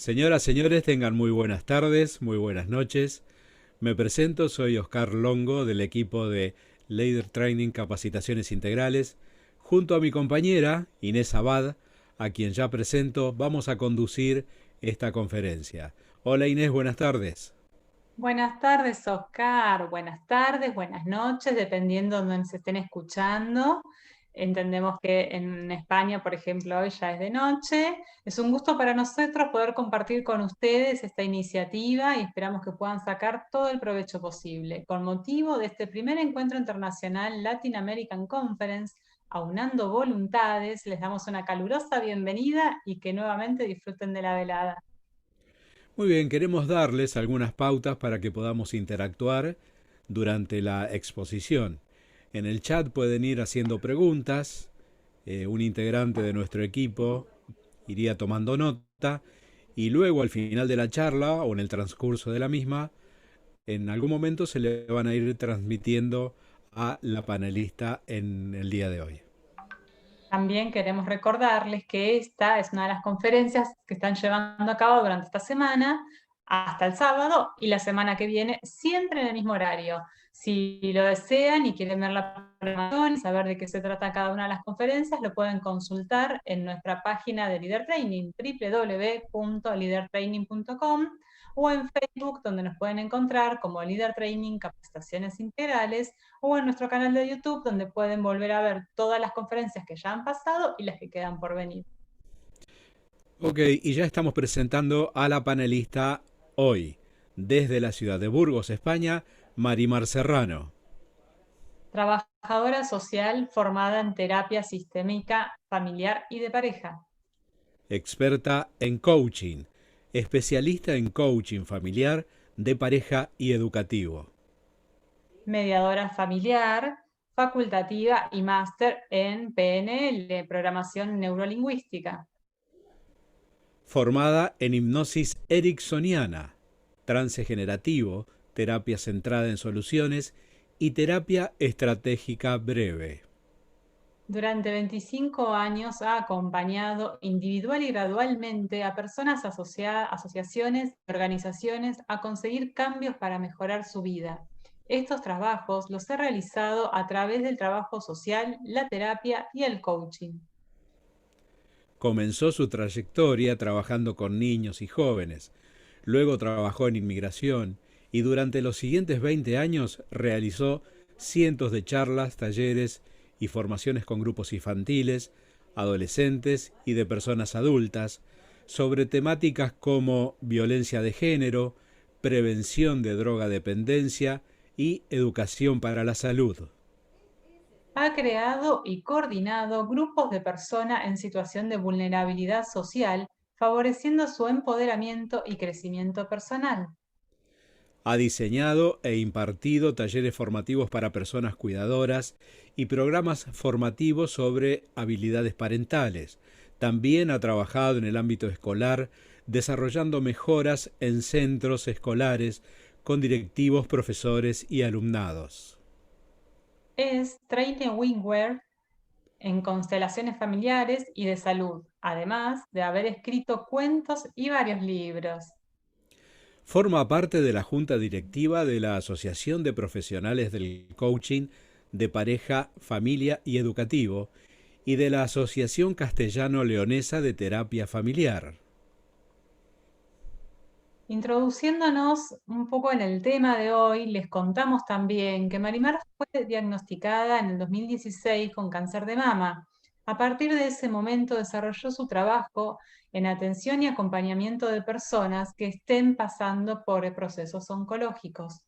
Señoras, señores, tengan muy buenas tardes, muy buenas noches. Me presento, soy Oscar Longo del equipo de Leader Training Capacitaciones Integrales. Junto a mi compañera Inés Abad, a quien ya presento, vamos a conducir esta conferencia. Hola Inés, buenas tardes. Buenas tardes, Oscar. Buenas tardes, buenas noches, dependiendo de donde se estén escuchando. Entendemos que en España, por ejemplo, hoy ya es de noche. Es un gusto para nosotros poder compartir con ustedes esta iniciativa y esperamos que puedan sacar todo el provecho posible. Con motivo de este primer encuentro internacional Latin American Conference, aunando voluntades, les damos una calurosa bienvenida y que nuevamente disfruten de la velada. Muy bien, queremos darles algunas pautas para que podamos interactuar durante la exposición. En el chat pueden ir haciendo preguntas, un integrante de nuestro equipo iría tomando nota y luego al final de la charla o en el transcurso de la misma, en algún momento se le van a ir transmitiendo a la panelista en el día de hoy. También queremos recordarles que esta es una de las conferencias que están llevando a cabo durante esta semana hasta el sábado y la semana que viene, siempre en el mismo horario. Si lo desean y quieren ver la programación y saber de qué se trata cada una de las conferencias, lo pueden consultar en nuestra página de Leader Training, www.leadertraining.com, o en Facebook, donde nos pueden encontrar como Leader Training Capacitaciones Integrales, o en nuestro canal de YouTube, donde pueden volver a ver todas las conferencias que ya han pasado y las que quedan por venir. Ok, y ya estamos presentando a la panelista hoy, desde la ciudad de Burgos, España, Marimar Serrano, Trabajadora social formada en terapia sistémica, familiar y de pareja. experta en coaching, especialista en coaching familiar, de pareja y educativo. Mediadora familiar, facultativa y máster en PNL, programación neurolingüística. Formada en hipnosis ericksoniana, trance generativo, terapia centrada en soluciones y terapia estratégica breve. Durante 25 años ha acompañado individual y gradualmente a personas, asociaciones y organizaciones a conseguir cambios para mejorar su vida. Estos trabajos los ha realizado a través del trabajo social, la terapia y el coaching. Comenzó su trayectoria trabajando con niños y jóvenes, luego trabajó en inmigración y durante los siguientes 20 años realizó cientos de charlas, talleres y formaciones con grupos infantiles, adolescentes y de personas adultas sobre temáticas como violencia de género, prevención de drogadependencia y educación para la salud. Ha creado y coordinado grupos de personas en situación de vulnerabilidad social, favoreciendo su empoderamiento y crecimiento personal. Ha diseñado e impartido talleres formativos para personas cuidadoras y programas formativos sobre habilidades parentales. También ha trabajado en el ámbito escolar, desarrollando mejoras en centros escolares con directivos, profesores y alumnados. Es Trainer Wingware en constelaciones familiares y de salud, además de haber escrito cuentos y varios libros. Forma parte de la junta directiva de la Asociación de Profesionales del Coaching de Pareja, Familia y Educativo y de la Asociación Castellano-Leonesa de Terapia Familiar. Introduciéndonos un poco en el tema de hoy, les contamos también que Marimar fue diagnosticada en el 2016 con cáncer de mama. A partir de ese momento desarrolló su trabajo en atención y acompañamiento de personas que estén pasando por procesos oncológicos.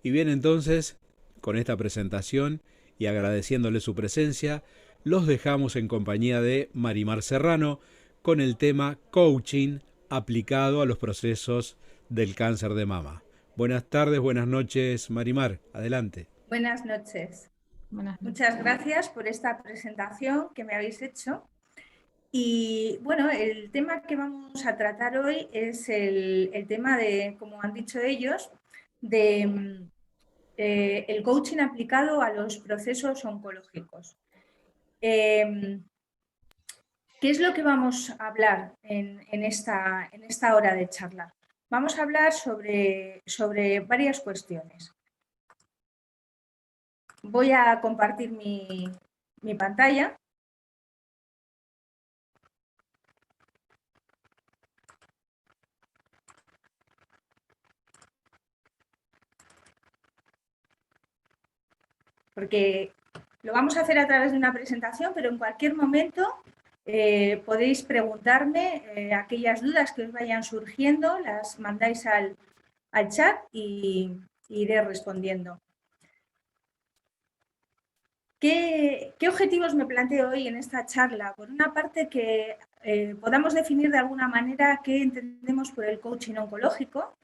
Y bien, entonces, con esta presentación y agradeciéndole su presencia, los dejamos en compañía de Marimar Serrano con el tema coaching aplicado a los procesos del cáncer de mama. Buenas tardes, buenas noches, Marimar. Adelante. Buenas noches. Buenas noches. Muchas gracias por esta presentación que me habéis hecho. Y bueno, el tema que vamos a tratar hoy es el tema de, como han dicho ellos, de el coaching aplicado a los procesos oncológicos. ¿Qué es lo que vamos a hablar en esta hora de charla? Vamos a hablar sobre varias cuestiones. Voy a compartir mi pantalla. Porque lo vamos a hacer a través de una presentación, pero en cualquier momento podéis preguntarme aquellas dudas que os vayan surgiendo, las mandáis al chat y iré respondiendo. ¿Qué objetivos me planteo hoy en esta charla? Por una parte, que podamos definir de alguna manera qué entendemos por el coaching oncológico,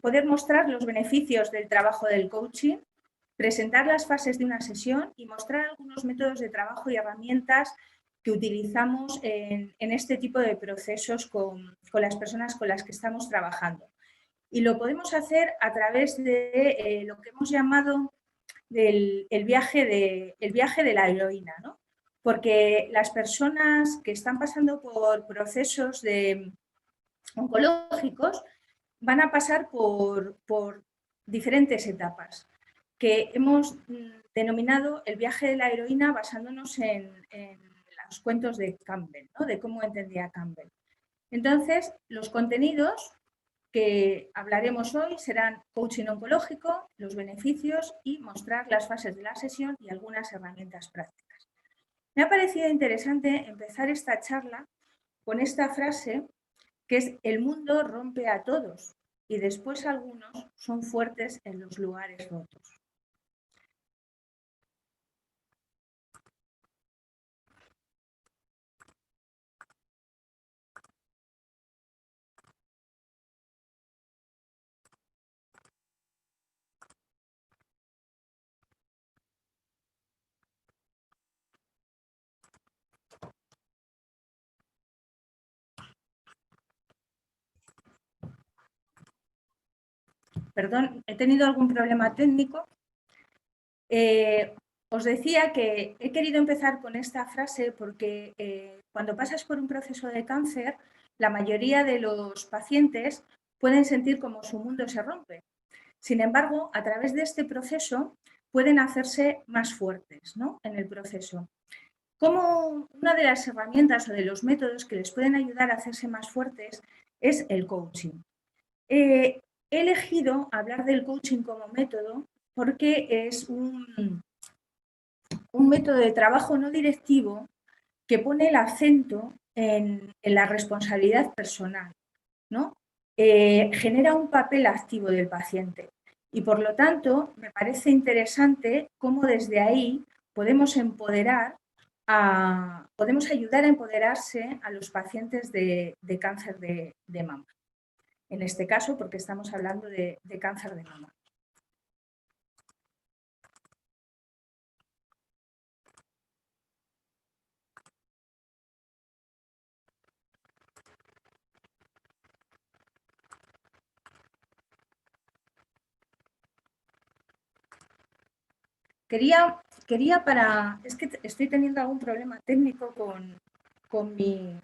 poder mostrar los beneficios del trabajo del coaching, presentar las fases de una sesión y mostrar algunos métodos de trabajo y herramientas que utilizamos en este tipo de procesos con las personas con las que estamos trabajando. Y lo podemos hacer a través de lo que hemos llamado el viaje de la heroína, ¿no? Porque las personas que están pasando por procesos oncológicos van a pasar por diferentes etapas que hemos denominado el viaje de la heroína basándonos en los cuentos de Campbell, ¿no? De cómo entendía Campbell. Entonces, los contenidos que hablaremos hoy serán coaching oncológico, los beneficios y mostrar las fases de la sesión y algunas herramientas prácticas. Me ha parecido interesante empezar esta charla con esta frase que es: el mundo rompe a todos y después algunos son fuertes en los lugares rotos. Perdón, he tenido algún problema técnico. Os decía que he querido empezar con esta frase porque cuando pasas por un proceso de cáncer, la mayoría de los pacientes pueden sentir como su mundo se rompe. Sin embargo, a través de este proceso pueden hacerse más fuertes, ¿no? En el proceso. Como una de las herramientas o de los métodos que les pueden ayudar a hacerse más fuertes es el coaching. He elegido hablar del coaching como método porque es un método de trabajo no directivo que pone el acento en la responsabilidad personal, ¿no? Genera un papel activo del paciente y, por lo tanto, me parece interesante cómo desde ahí podemos podemos ayudar a empoderarse a los pacientes de cáncer de mama. En este caso, porque estamos hablando de cáncer de mama. Es que estoy teniendo algún problema técnico con mi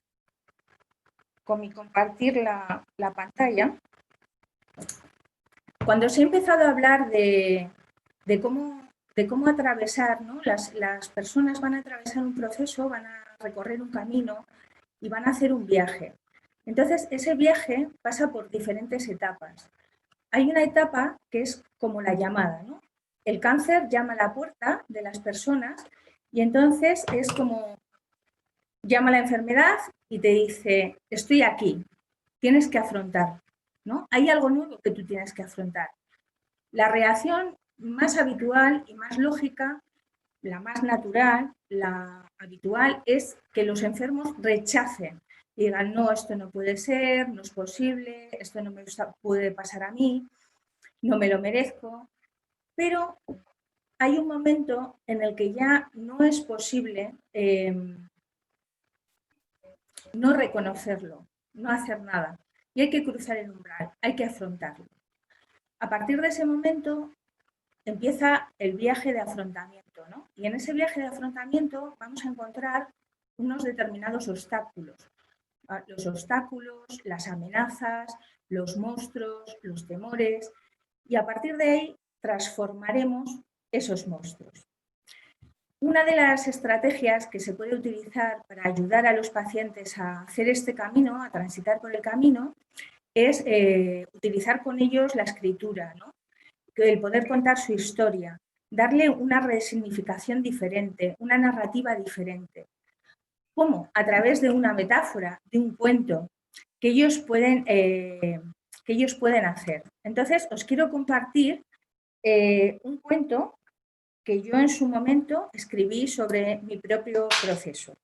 compartir la pantalla. Cuando os he empezado a hablar de cómo atravesar, ¿no? Las personas van a atravesar un proceso, van a recorrer un camino y van a hacer un viaje. Entonces, ese viaje pasa por diferentes etapas. Hay una etapa que es como la llamada, ¿no? El cáncer llama a la puerta de las personas y entonces es como llama a la enfermedad y te dice: estoy aquí, tienes que afrontar, ¿no? Hay algo nuevo que tú tienes que afrontar. La reacción más habitual y más lógica, la más natural, la habitual, es que los enfermos rechacen. Digan: no, esto no puede ser, no es posible, esto no me puede pasar a mí, no me lo merezco. Pero hay un momento en el que ya no es posible no reconocerlo, no hacer nada. Y hay que cruzar el umbral, hay que afrontarlo. A partir de ese momento empieza el viaje de afrontamiento, ¿no? Y en ese viaje de afrontamiento vamos a encontrar unos determinados obstáculos. Los obstáculos, las amenazas, los monstruos, los temores, y a partir de ahí transformaremos esos monstruos. Una de las estrategias que se puede utilizar para ayudar a los pacientes a hacer este camino, a transitar por el camino, es utilizar con ellos la escritura, ¿no? El poder contar su historia, darle una resignificación diferente, una narrativa diferente. ¿Cómo? A través de una metáfora, de un cuento que ellos pueden hacer. Entonces, os quiero compartir un cuento que yo en su momento escribí sobre mi propio proceso.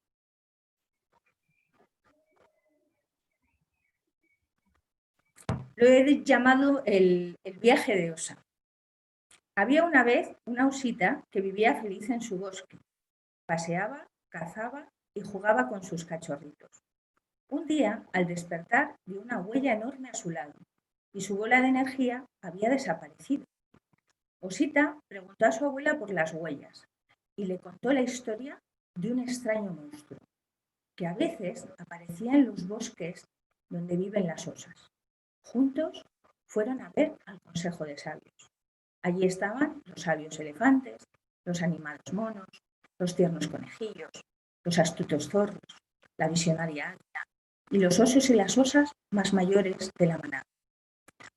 Lo he llamado el viaje de Osa. Había una vez una osita que vivía feliz en su bosque. Paseaba, cazaba y jugaba con sus cachorritos. Un día, al despertar, vio una huella enorme a su lado y su bola de energía había desaparecido. Osita preguntó a su abuela por las huellas y le contó la historia de un extraño monstruo que a veces aparecía en los bosques donde viven las osas. Juntos fueron a ver al Consejo de Sabios. Allí estaban los sabios elefantes, los animados monos, los tiernos conejillos, los astutos zorros, la visionaria águila y los osos y las osas más mayores de la manada.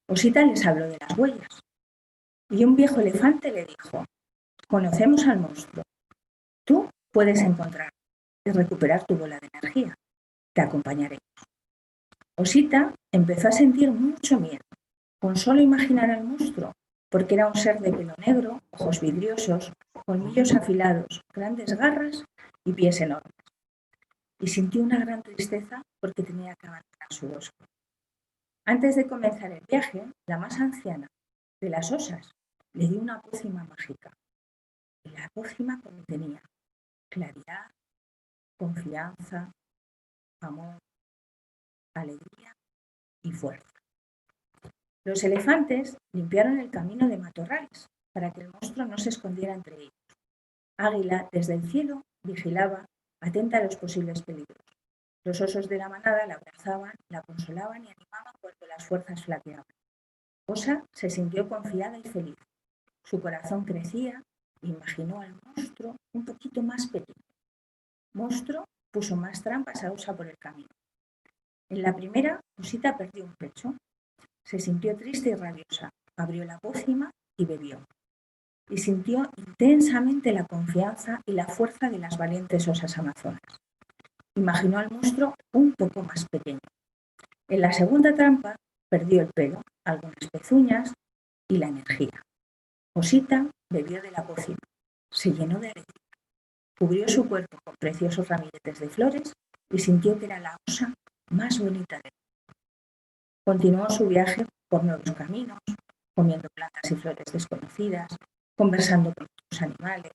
Osita les habló de las huellas y un viejo elefante le dijo: conocemos al monstruo, tú puedes encontrar y recuperar tu bola de energía, te acompañaré. Osita empezó a sentir mucho miedo con solo imaginar al monstruo, porque era un ser de pelo negro, ojos vidriosos, colmillos afilados, grandes garras y pies enormes. Y sintió una gran tristeza porque tenía que abandonar su bosque. Antes de comenzar el viaje, la más anciana de las osas le dio una pócima mágica. Y la pócima contenía claridad, confianza, amor, alegría y fuerza. Los elefantes limpiaron el camino de matorrales para que el monstruo no se escondiera entre ellos. Águila, desde el cielo, vigilaba, atenta a los posibles peligros. Los osos de la manada la abrazaban, la consolaban y animaban cuando las fuerzas flaqueaban. Osa se sintió confiada y feliz. Su corazón crecía e imaginó al monstruo un poquito más pequeño. Monstruo puso más trampas a Osa por el camino. En la primera, Osita perdió un pecho. Se sintió triste y rabiosa, abrió la pócima y bebió. Y sintió intensamente la confianza y la fuerza de las valientes osas amazonas. Imaginó al monstruo un poco más pequeño. En la segunda trampa perdió el pelo, algunas pezuñas y la energía. Osita bebió de la pócima, se llenó de alegría, cubrió su cuerpo con preciosos ramilletes de flores y sintió que era la osa más bonita del mundo. Continuó su viaje por nuevos caminos, comiendo plantas y flores desconocidas, conversando con otros animales,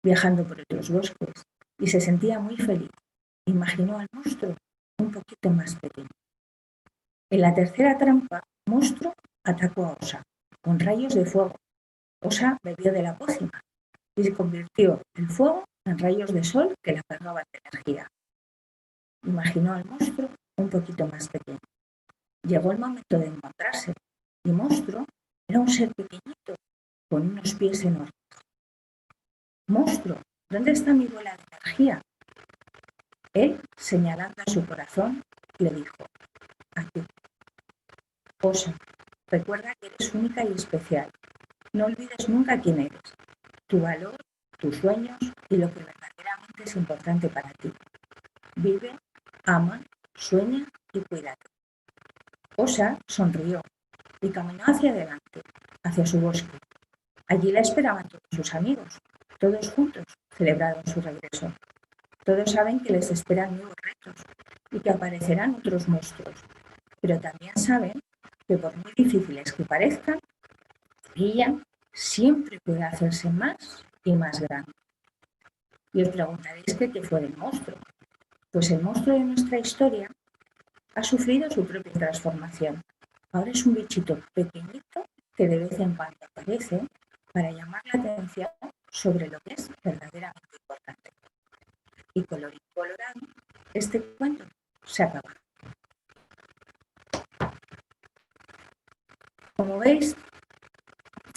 viajando por otros bosques, y se sentía muy feliz. Imaginó al monstruo un poquito más pequeño. En la tercera trampa, monstruo atacó a Osa con rayos de fuego. Osa bebió de la pócima y se convirtió el fuego en rayos de sol que la cargaban de energía. Imaginó al monstruo un poquito más pequeño. Llegó el momento de encontrarse y monstruo era un ser pequeñito con unos pies enormes. Monstruo, ¿dónde está mi bola de energía? Él, señalando a su corazón, le dijo: aquí. Osa, recuerda que eres única y especial. No olvides nunca quién eres, tu valor, tus sueños y lo que verdaderamente es importante para ti. Vive, ama, sueña y cuídate. Osa sonrió y caminó hacia adelante, hacia su bosque. Allí la esperaban todos sus amigos. Todos juntos celebraron su regreso. Todos saben que les esperan nuevos retos y que aparecerán otros monstruos, pero también saben que por muy difíciles que parezcan, ella siempre puede hacerse más y más grande. Y os preguntaréis qué fue del monstruo. Pues el monstruo de nuestra historia ha sufrido su propia transformación. Ahora es un bichito pequeñito que de vez en cuando aparece para llamar la atención sobre lo que es verdaderamente importante. y colorín colorado, este cuento se acaba. Como veis,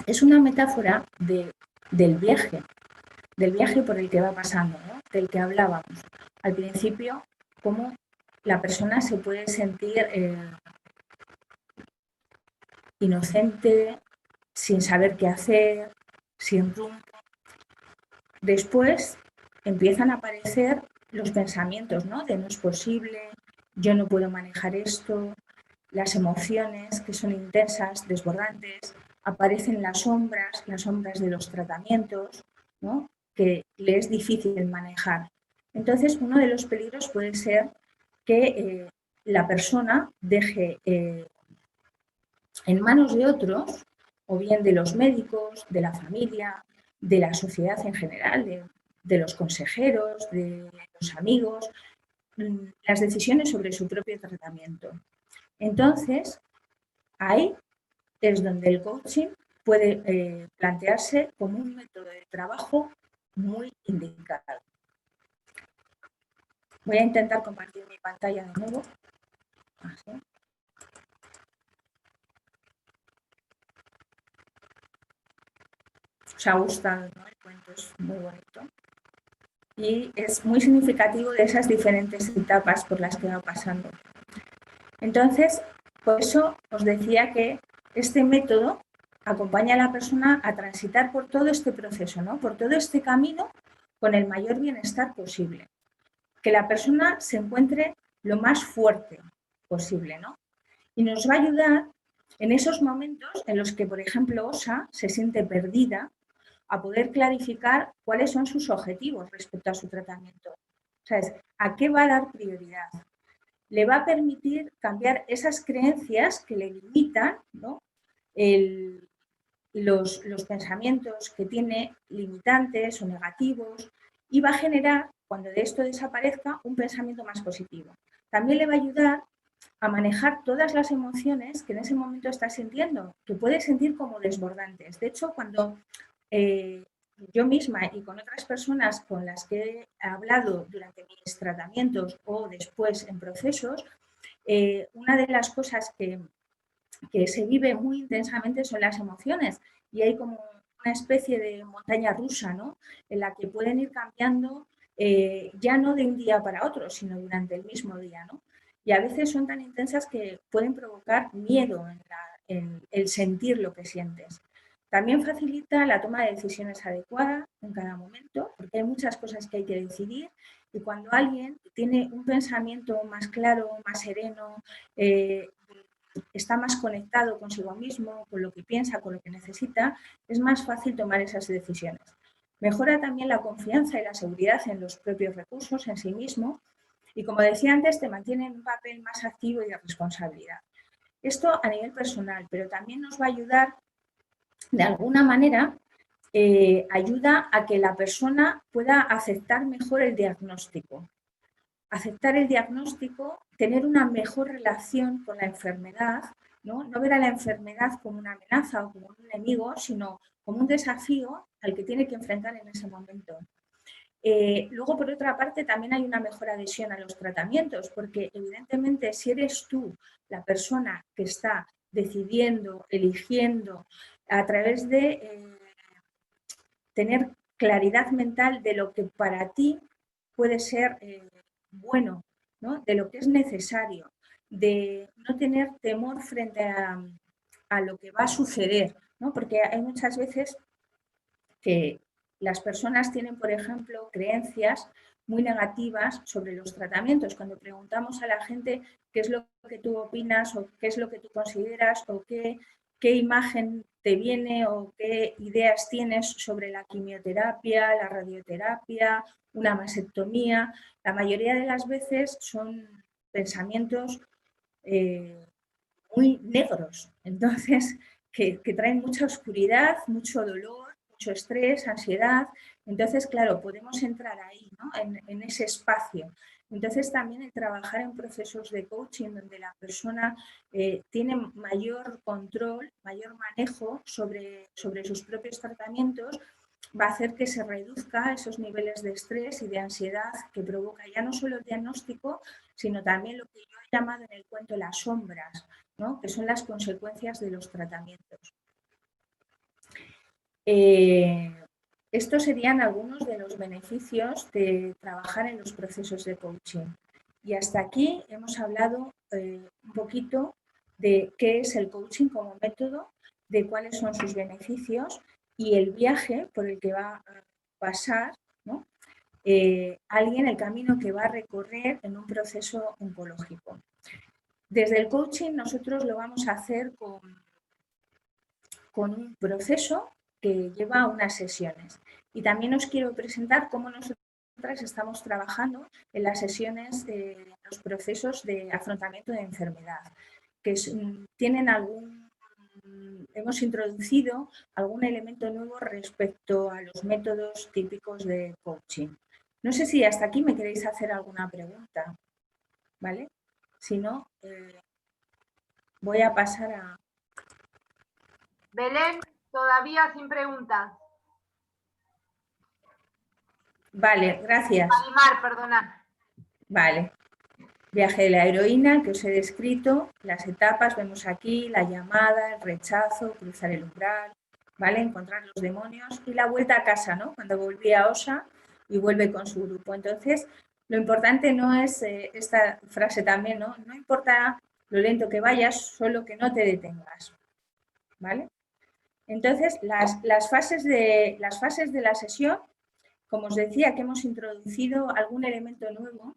es una metáfora del viaje por el que va pasando, ¿no? Del que hablábamos. Al principio, cómo la persona se puede sentir inocente, sin saber qué hacer, sin rumbo. Después empiezan a aparecer los pensamientos, ¿no? De no es posible, yo no puedo manejar esto, las emociones que son intensas, desbordantes, aparecen las sombras de los tratamientos, ¿no? Que le es difícil manejar. Entonces, uno de los peligros puede ser que la persona deje en manos de otros, o bien de los médicos, de la familia, de la sociedad en general, de los consejeros, de los amigos, las decisiones sobre su propio tratamiento. Entonces, ahí es donde el coaching puede plantearse como un método de trabajo muy indicado. Voy a intentar compartir mi pantalla de nuevo. Así. Os ha gustado, ¿no? El cuento es muy bonito y es muy significativo de esas diferentes etapas por las que va pasando. Entonces, por eso os decía que este método acompaña a la persona a transitar por todo este proceso, ¿no? Por todo este camino con el mayor bienestar posible. Que la persona se encuentre lo más fuerte posible, ¿no? Y nos va a ayudar en esos momentos en los que, por ejemplo, Osa se siente perdida, a poder clarificar cuáles son sus objetivos respecto a su tratamiento. ¿Sabes? ¿A qué va a dar prioridad? Le va a permitir cambiar esas creencias que le limitan, ¿no? Los pensamientos que tiene limitantes o negativos, y va a generar, cuando de esto desaparezca, un pensamiento más positivo. También le va a ayudar a manejar todas las emociones que en ese momento está sintiendo, que puede sentir como desbordantes. De hecho, cuando yo misma y con otras personas con las que he hablado durante mis tratamientos o después en procesos, una de las cosas que se vive muy intensamente son las emociones, y hay como una especie de montaña rusa, ¿no? En la que pueden ir cambiando ya no de un día para otro, sino durante el mismo día, ¿no? Y a veces son tan intensas que pueden provocar miedo en el sentir lo que sientes. También facilita la toma de decisiones adecuadas en cada momento, porque hay muchas cosas que hay que decidir, y cuando alguien tiene un pensamiento más claro, más sereno, está más conectado consigo mismo, con lo que piensa, con lo que necesita, es más fácil tomar esas decisiones. Mejora también la confianza y la seguridad en los propios recursos, en sí mismo, y como decía antes, te mantiene en un papel más activo y de responsabilidad. Esto a nivel personal, pero también nos va a ayudar, de alguna manera, ayuda a que la persona pueda aceptar mejor el diagnóstico. Aceptar el diagnóstico, tener una mejor relación con la enfermedad, ¿no? No ver a la enfermedad como una amenaza o como un enemigo, sino como un desafío al que tiene que enfrentar en ese momento. Luego, por otra parte, también hay una mejor adhesión a los tratamientos, porque evidentemente si eres tú la persona que está decidiendo, eligiendo, a través de tener claridad mental de lo que para ti puede ser bueno, ¿no? De lo que es necesario, de no tener temor frente a lo que va a suceder, ¿no? Porque hay muchas veces que las personas tienen, por ejemplo, creencias muy negativas sobre los tratamientos. Cuando preguntamos a la gente qué es lo que tú opinas o qué es lo que tú consideras o qué imagen te viene o qué ideas tienes sobre la quimioterapia, la radioterapia, una mastectomía, la mayoría de las veces son pensamientos muy negros, entonces que traen mucha oscuridad, mucho dolor, mucho estrés, ansiedad. Entonces, claro, podemos entrar ahí, ¿no? en ese espacio. Entonces, también el trabajar en procesos de coaching donde la persona tiene mayor control, mayor manejo sobre sus propios tratamientos, va a hacer que se reduzca esos niveles de estrés y de ansiedad que provoca ya no solo el diagnóstico, sino también lo que yo he llamado en el cuento las sombras, ¿no? Que son las consecuencias de los tratamientos. Estos serían algunos de los beneficios de trabajar en los procesos de coaching. Y hasta aquí hemos hablado un poquito de qué es el coaching como método, de cuáles son sus beneficios y el viaje por el que va a pasar, ¿no? Alguien, el camino que va a recorrer en un proceso oncológico. Desde el coaching nosotros lo vamos a hacer con un proceso que lleva unas sesiones. Y también os quiero presentar cómo nosotras estamos trabajando en las sesiones de los procesos de afrontamiento de enfermedad, que tienen hemos introducido algún elemento nuevo respecto a los métodos típicos de coaching. No sé si hasta aquí me queréis hacer alguna pregunta, ¿vale? Si no, voy a pasar a... Belén, todavía sin preguntas. Vale, gracias. Marimar, perdona. Vale. Viaje de la heroína que os he descrito, las etapas, vemos aquí la llamada, el rechazo, cruzar el umbral, ¿vale? Encontrar los demonios y la vuelta a casa, ¿no? Cuando volví a Osa y vuelve con su grupo. Entonces, lo importante no es esta frase también, ¿no? No importa lo lento que vayas, solo que no te detengas, ¿vale? Entonces, las fases de la sesión, como os decía, que hemos introducido algún elemento nuevo.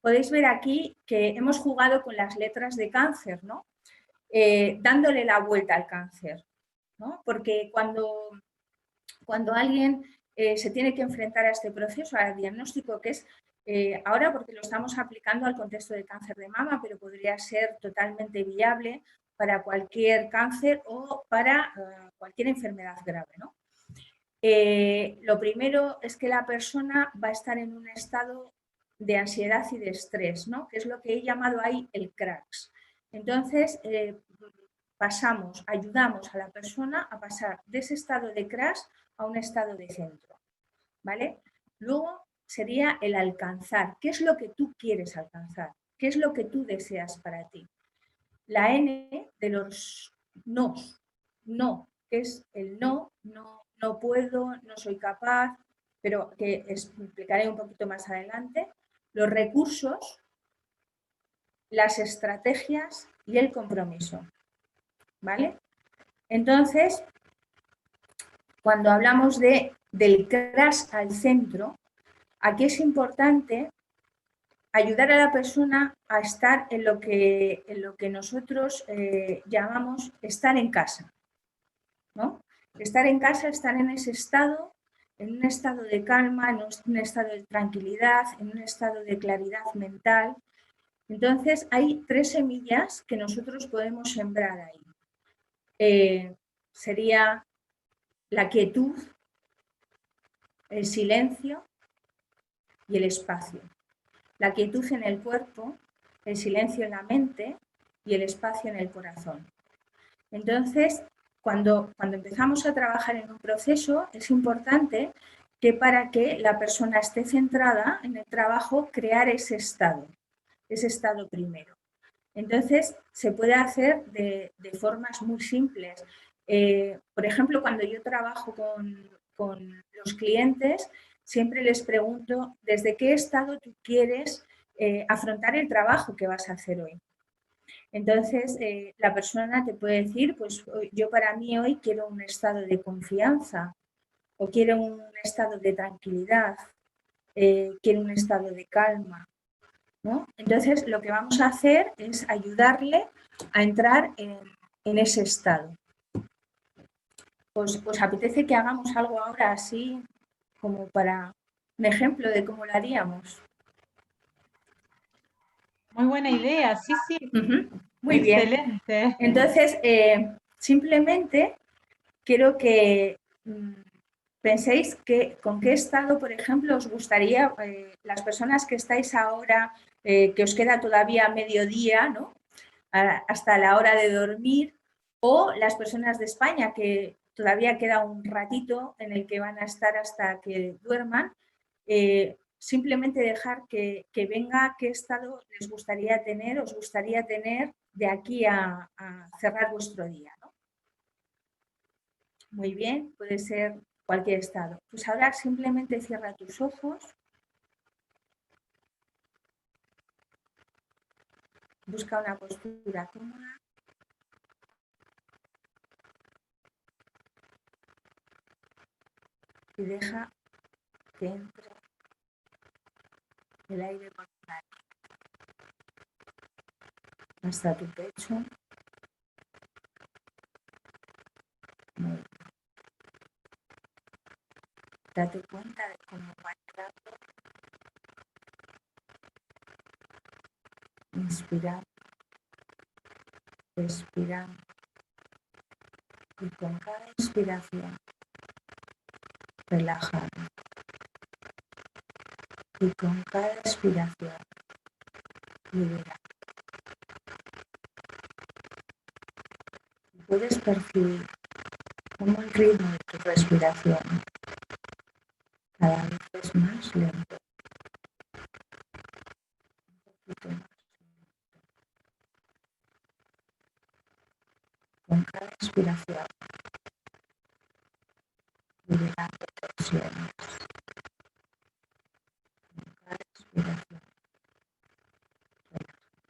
Podéis ver aquí que hemos jugado con las letras de cáncer, ¿no? Dándole la vuelta al cáncer, ¿no? Porque cuando alguien se tiene que enfrentar a este proceso, al diagnóstico, que es ahora porque lo estamos aplicando al contexto de cáncer de mama, pero podría ser totalmente viable para cualquier cáncer o para cualquier enfermedad grave, ¿no? Lo primero es que la persona va a estar en un estado de ansiedad y de estrés, ¿no? Que es lo que he llamado ahí el cracks. Entonces, ayudamos a la persona a pasar de ese estado de crash a un estado de centro, ¿vale? Luego sería el alcanzar. ¿Qué es lo que tú quieres alcanzar? ¿Qué es lo que tú deseas para ti? La N de los nos. No, que es el no puedo, no soy capaz, pero que explicaré un poquito más adelante. Los recursos, las estrategias y el compromiso, ¿vale? Entonces, cuando hablamos del crash al centro, aquí es importante ayudar a la persona a estar en lo que nosotros llamamos estar en casa, ¿no? Estar en casa, estar en ese estado, en un estado de calma, en un estado de tranquilidad, en un estado de claridad mental. Entonces, hay 3 semillas que nosotros podemos sembrar ahí. Sería la quietud, el silencio y el espacio. La quietud en el cuerpo, el silencio en la mente y el espacio en el corazón. Entonces, cuando empezamos a trabajar en un proceso, es importante que para que la persona esté centrada en el trabajo, crear ese estado primero. Entonces, se puede hacer de formas muy simples. Por ejemplo, cuando yo trabajo con los clientes, siempre les pregunto desde qué estado tú quieres afrontar el trabajo que vas a hacer hoy. Entonces, la persona te puede decir, pues yo para mí hoy quiero un estado de confianza o quiero un estado de tranquilidad, quiero un estado de calma, ¿no? Entonces, lo que vamos a hacer es ayudarle a entrar en ese estado. ¿Os apetece que hagamos algo ahora así como para un ejemplo de cómo lo haríamos? Muy buena idea, sí, sí. Muy bien. Excelente. Entonces, simplemente quiero que penséis con qué estado, por ejemplo, os gustaría, las personas que estáis ahora, que os queda todavía mediodía, ¿no? Hasta la hora de dormir, o las personas de España que todavía queda un ratito en el que van a estar hasta que duerman. Simplemente dejar que venga qué estado les gustaría tener, os gustaría tener de aquí a cerrar vuestro día, ¿no? Muy bien, puede ser cualquier estado. Pues ahora simplemente cierra tus ojos. Busca una postura cómoda. Y deja que entre el aire por la nariz hasta tu pecho. Muy bien. Date cuenta de cómo va entrando. Inspirando, respirando. Y con cada inspiración, relajando. Y con cada expiración, liberando. Puedes percibir cómo el ritmo de tu respiración cada vez es más lento. Un poquito más lento. Con cada expiración, liberando tensiones. Con cada expiración, relajando.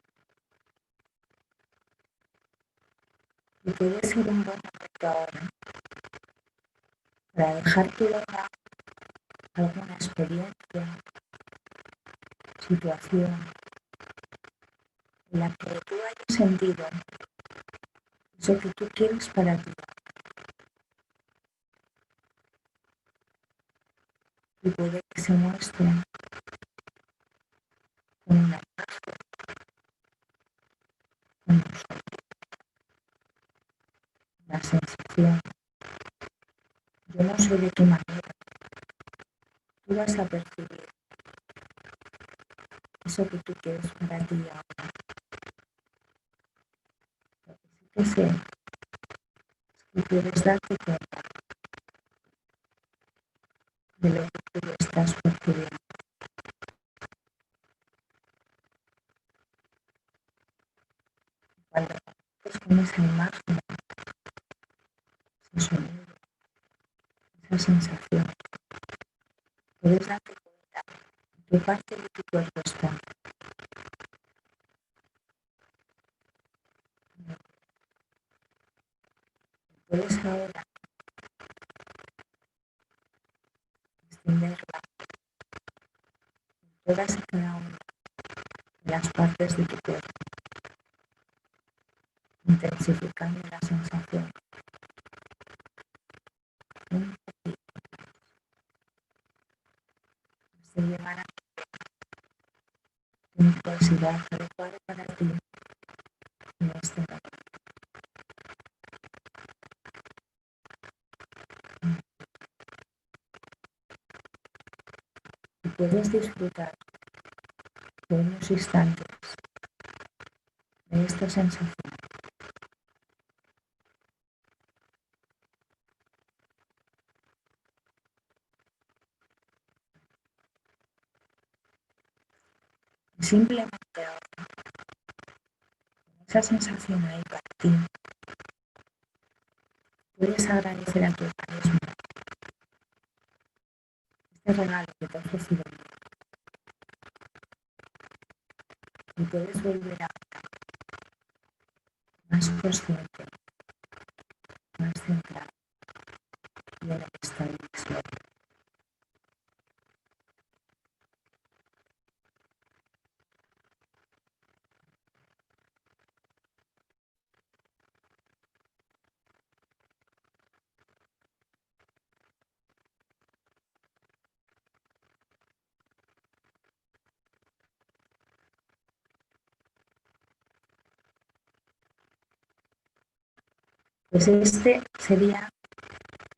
Y puede ser un buen momento ahora para dejar tu lengua alguna experiencia, situación en la que tú hayas sentido eso que tú quieres para ti. Y puede que se muestre con una imagen, con un sonido, una sensación. Yo no sé de qué manera tú vas a percibir eso que tú quieres para ti ahora. Lo que sí que sé es que puedes darte cuenta de lo que tú estás percibiendo. Cuando conectes con esa imagen, ese sonido, esa sensación, puedes darte cuenta de qué parte de tu cuerpo está. Puedes ahora extenderla en todas y cada una de las partes de tu cuerpo, intensificando la sensación un poquito hasta llegar a la intensidad adecuada para ti en este momento. Y puedes disfrutar de unos instantes de esta sensación. Y simplemente ahora, con esa sensación ahí para ti, puedes agradecer a tu organismo este regalo que te ha ofrecido y puedes volver a más consciente, más centrado y en el estado de sueño. Pues este sería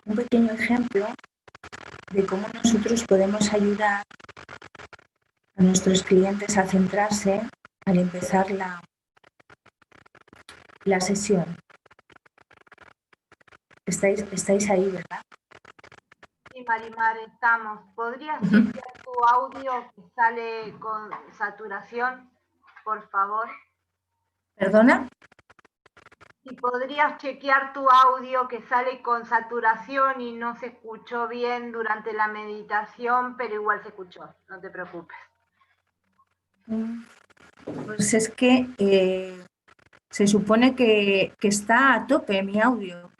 un pequeño ejemplo de cómo nosotros podemos ayudar a nuestros clientes a centrarse al empezar la sesión. Estáis ahí, ¿verdad? Sí, Marimar, estamos. ¿Podrías chequear tu audio que sale con saturación, por favor? ¿Perdona? Si podrías chequear tu audio que sale con saturación y no se escuchó bien durante la meditación, pero igual se escuchó, no te preocupes. Pues es que se supone que está a tope mi audio.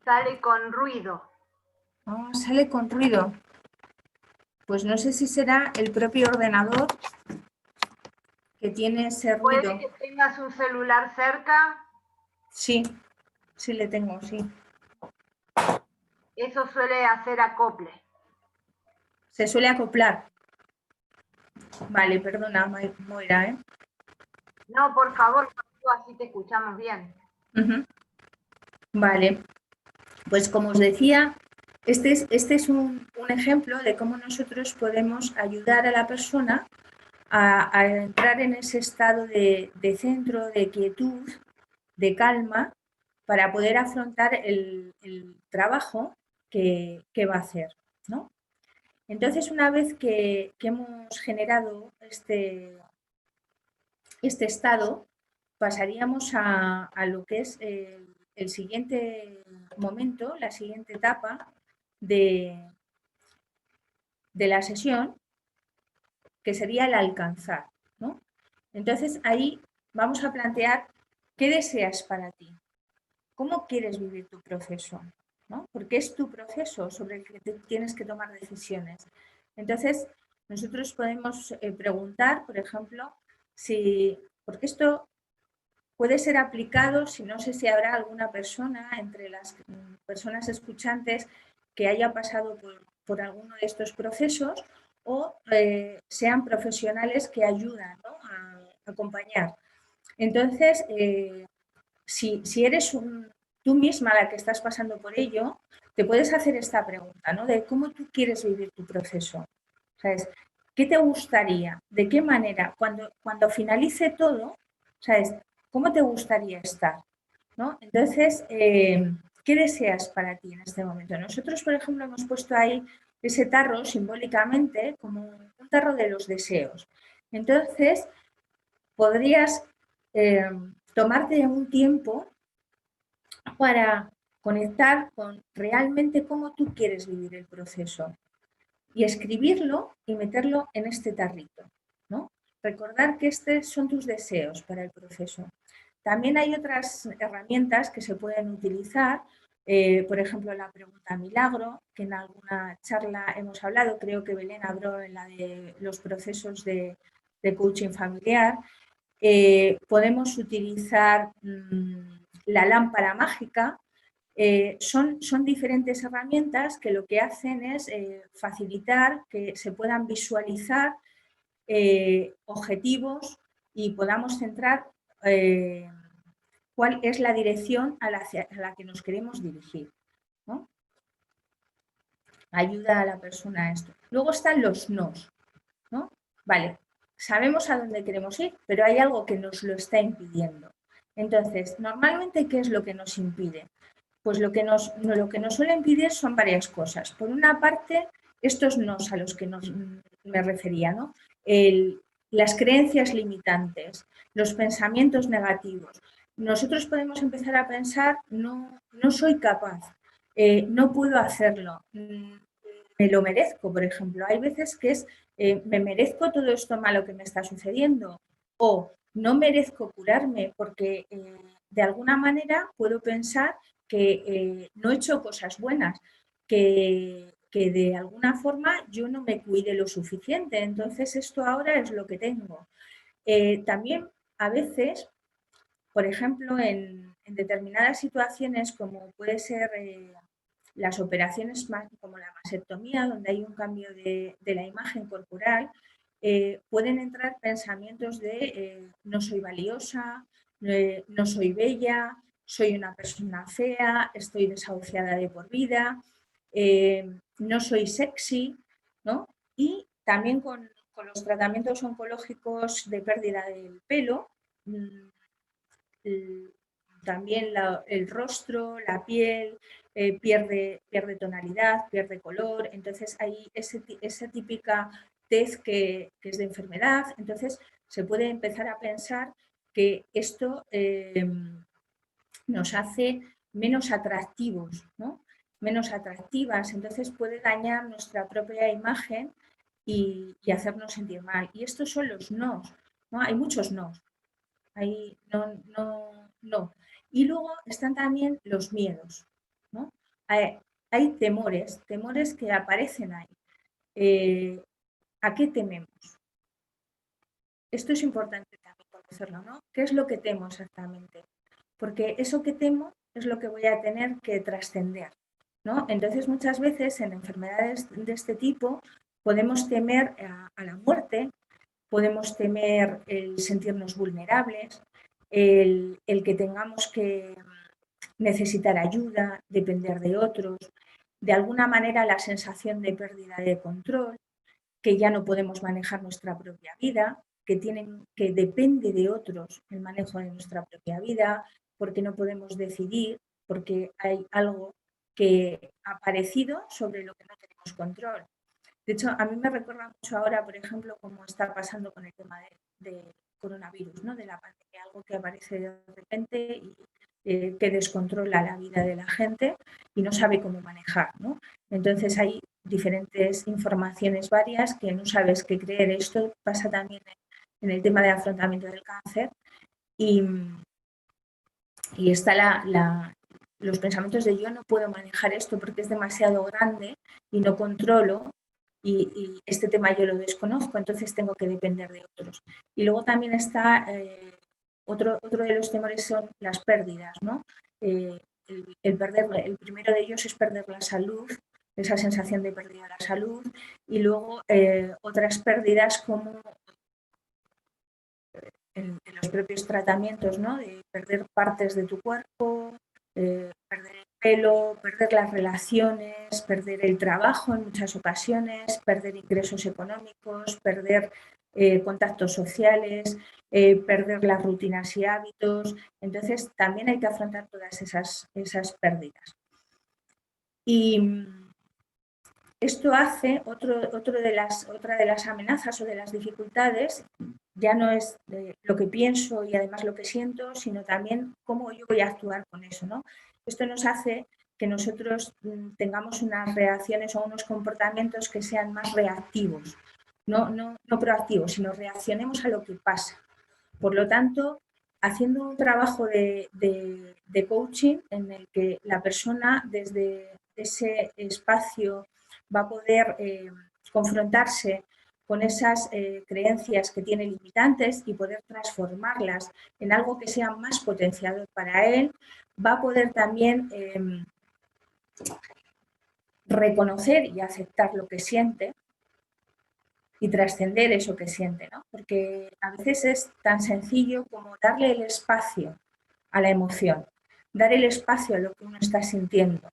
Sale con ruido. Ah, sale con ruido. Pues no sé si será el propio ordenador que tiene ese ruido. ¿Puede que tengas un celular cerca? Sí, sí le tengo, sí. Eso suele hacer acople. Se suele acoplar. Vale, perdona, Moira, ¿eh? No, por favor, así te escuchamos bien. Vale, pues como os decía, este es un ejemplo de cómo nosotros podemos ayudar a la persona a entrar en ese estado de centro, de quietud, de calma, para poder afrontar el trabajo que va a hacer, ¿no? Entonces, una vez que hemos generado este estado, pasaríamos a lo que es el siguiente momento, la siguiente etapa de la sesión, que sería el alcanzar, ¿no? Entonces, ahí vamos a plantear qué deseas para ti, cómo quieres vivir tu proceso, ¿no? Porque es tu proceso sobre el que tienes que tomar decisiones. Entonces, nosotros podemos preguntar, por ejemplo, porque esto puede ser aplicado, si no sé si habrá alguna persona entre las personas escuchantes que haya pasado por alguno de estos procesos o sean profesionales que ayudan, ¿no?, a acompañar. Entonces, si eres tú misma la que estás pasando por ello, te puedes hacer esta pregunta, ¿no?, de cómo tú quieres vivir tu proceso. ¿Sabes? ¿Qué te gustaría? ¿De qué manera? Cuando finalice todo, ¿sabes?, ¿cómo te gustaría estar? ¿No? Entonces, ¿qué deseas para ti en este momento? Nosotros, por ejemplo, hemos puesto ahí ese tarro simbólicamente como un tarro de los deseos. Entonces, podrías tomarte un tiempo para conectar con realmente cómo tú quieres vivir el proceso y escribirlo y meterlo en este tarrito, ¿no? Recordar que estos son tus deseos para el proceso. También hay otras herramientas que se pueden utilizar, por ejemplo, la pregunta milagro, que en alguna charla hemos hablado, creo que Belén habló en la de los procesos de coaching familiar. Podemos utilizar la lámpara mágica. Son diferentes herramientas que lo que hacen es facilitar que se puedan visualizar objetivos y podamos centrar cuál es la dirección a la que nos queremos dirigir, ¿no? Ayuda a la persona a esto. Luego están los nos, ¿no? Vale, sabemos a dónde queremos ir, pero hay algo que nos lo está impidiendo. Entonces, normalmente, ¿qué es lo que nos impide? Pues lo que nos suele impedir son varias cosas. Por una parte, estos nos a los que me refería, ¿no? Las creencias limitantes, los pensamientos negativos. Nosotros podemos empezar a pensar, no soy capaz, no puedo hacerlo, me lo merezco, por ejemplo. Hay veces que es, me merezco todo esto malo que me está sucediendo, o no merezco curarme porque de alguna manera puedo pensar que no he hecho cosas buenas, que de alguna forma yo no me cuide lo suficiente, entonces esto ahora es lo que tengo. También a veces, por ejemplo, en determinadas situaciones como puede ser las operaciones como la mastectomía, donde hay un cambio de la imagen corporal, pueden entrar pensamientos de no soy valiosa, no soy bella, soy una persona fea, estoy desahuciada de por vida, no soy sexy, ¿no? Y también con los tratamientos oncológicos de pérdida del pelo, también el rostro, la piel, pierde tonalidad, pierde color. Entonces hay esa típica tez que es de enfermedad. Entonces se puede empezar a pensar que esto nos hace menos atractivos, ¿no? Menos atractivas, entonces puede dañar nuestra propia imagen y hacernos sentir mal. Y estos son los nos, ¿no? Hay muchos nos. Hay no. Y luego están también los miedos, ¿no? Hay temores que aparecen ahí. ¿A qué tememos? Esto es importante también conocerlo, ¿no? ¿Qué es lo que temo exactamente? Porque eso que temo es lo que voy a tener que trascender, ¿no? Entonces, muchas veces en enfermedades de este tipo podemos temer a la muerte, podemos temer el sentirnos vulnerables, el que tengamos que necesitar ayuda, depender de otros, de alguna manera la sensación de pérdida de control, que ya no podemos manejar nuestra propia vida, que depende de otros el manejo de nuestra propia vida, porque no podemos decidir, porque hay algo que ha aparecido sobre lo que no tenemos control. De hecho, a mí me recuerda mucho ahora, por ejemplo, cómo está pasando con el tema del coronavirus, ¿no? De la pandemia, algo que aparece de repente y que descontrola la vida de la gente y no sabe cómo manejar, ¿no? Entonces hay diferentes informaciones varias que no sabes qué creer. Esto pasa también en el tema de afrontamiento del cáncer y está los pensamientos de yo no puedo manejar esto porque es demasiado grande y no controlo y este tema yo lo desconozco, entonces tengo que depender de otros. Y luego también está otro de los temores son las pérdidas, ¿no? El primero de ellos es perder la salud, esa sensación de pérdida de la salud, y luego otras pérdidas como en los propios tratamientos, ¿no? De perder partes de tu cuerpo, perder el pelo, perder las relaciones, perder el trabajo en muchas ocasiones, perder ingresos económicos, perder contactos sociales, perder las rutinas y hábitos. Entonces, también hay que afrontar todas esas pérdidas. Y esto hace otra de las amenazas o de las dificultades, ya no es lo que pienso y además lo que siento, sino también cómo yo voy a actuar con eso, ¿no? Esto nos hace que nosotros tengamos unas reacciones o unos comportamientos que sean más reactivos, no proactivos, sino reaccionemos a lo que pasa. Por lo tanto, haciendo un trabajo de coaching en el que la persona desde ese espacio va a poder confrontarse con esas creencias que tiene limitantes y poder transformarlas en algo que sea más potenciador para él, va a poder también reconocer y aceptar lo que siente y trascender eso que siente, ¿no? Porque a veces es tan sencillo como darle el espacio a la emoción, dar el espacio a lo que uno está sintiendo.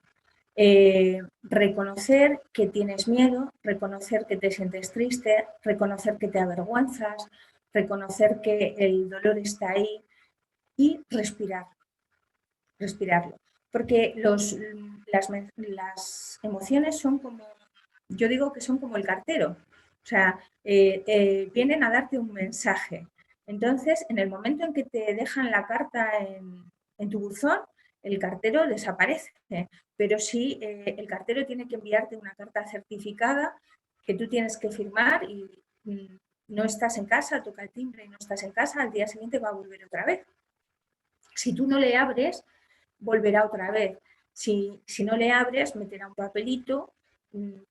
Reconocer que tienes miedo, reconocer que te sientes triste, reconocer que te avergüenzas, reconocer que el dolor está ahí y respirarlo. Porque las emociones son como, yo digo que son como el cartero, o sea, vienen a darte un mensaje. Entonces, en el momento en que te dejan la carta en tu buzón, el cartero desaparece, pero sí el cartero tiene que enviarte una carta certificada que tú tienes que firmar y no estás en casa, toca el timbre y no estás en casa, al día siguiente va a volver otra vez. Si tú no le abres, volverá otra vez. Si no le abres, meterá un papelito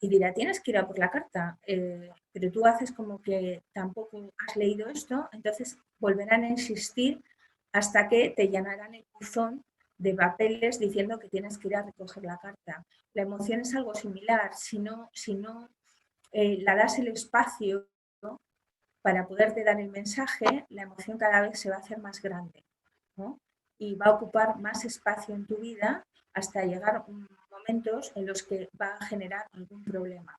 y dirá, tienes que ir a por la carta, pero tú haces como que tampoco has leído esto, entonces volverán a insistir hasta que te llenarán el buzón de papeles diciendo que tienes que ir a recoger la carta. La emoción es algo similar, si no la das el espacio, ¿no? Para poderte dar el mensaje, la emoción cada vez se va a hacer más grande, ¿no? Y va a ocupar más espacio en tu vida hasta llegar momentos en los que va a generar algún problema.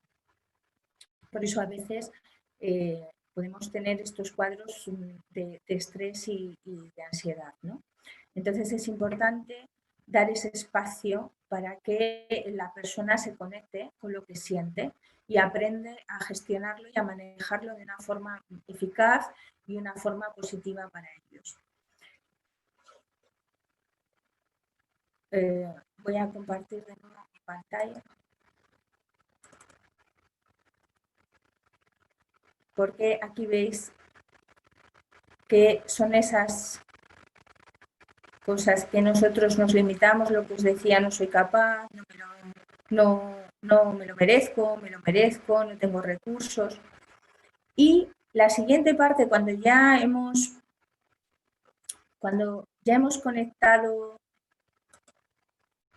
Por eso a veces podemos tener estos cuadros de estrés y de ansiedad, ¿no? Entonces es importante dar ese espacio para que la persona se conecte con lo que siente y aprende a gestionarlo y a manejarlo de una forma eficaz y una forma positiva para ellos. Voy a compartir de nuevo mi pantalla. Porque aquí veis que son esas cosas que nosotros nos limitamos, lo que os decía, no soy capaz, no me lo merezco, no tengo recursos. Y la siguiente parte, cuando ya hemos conectado,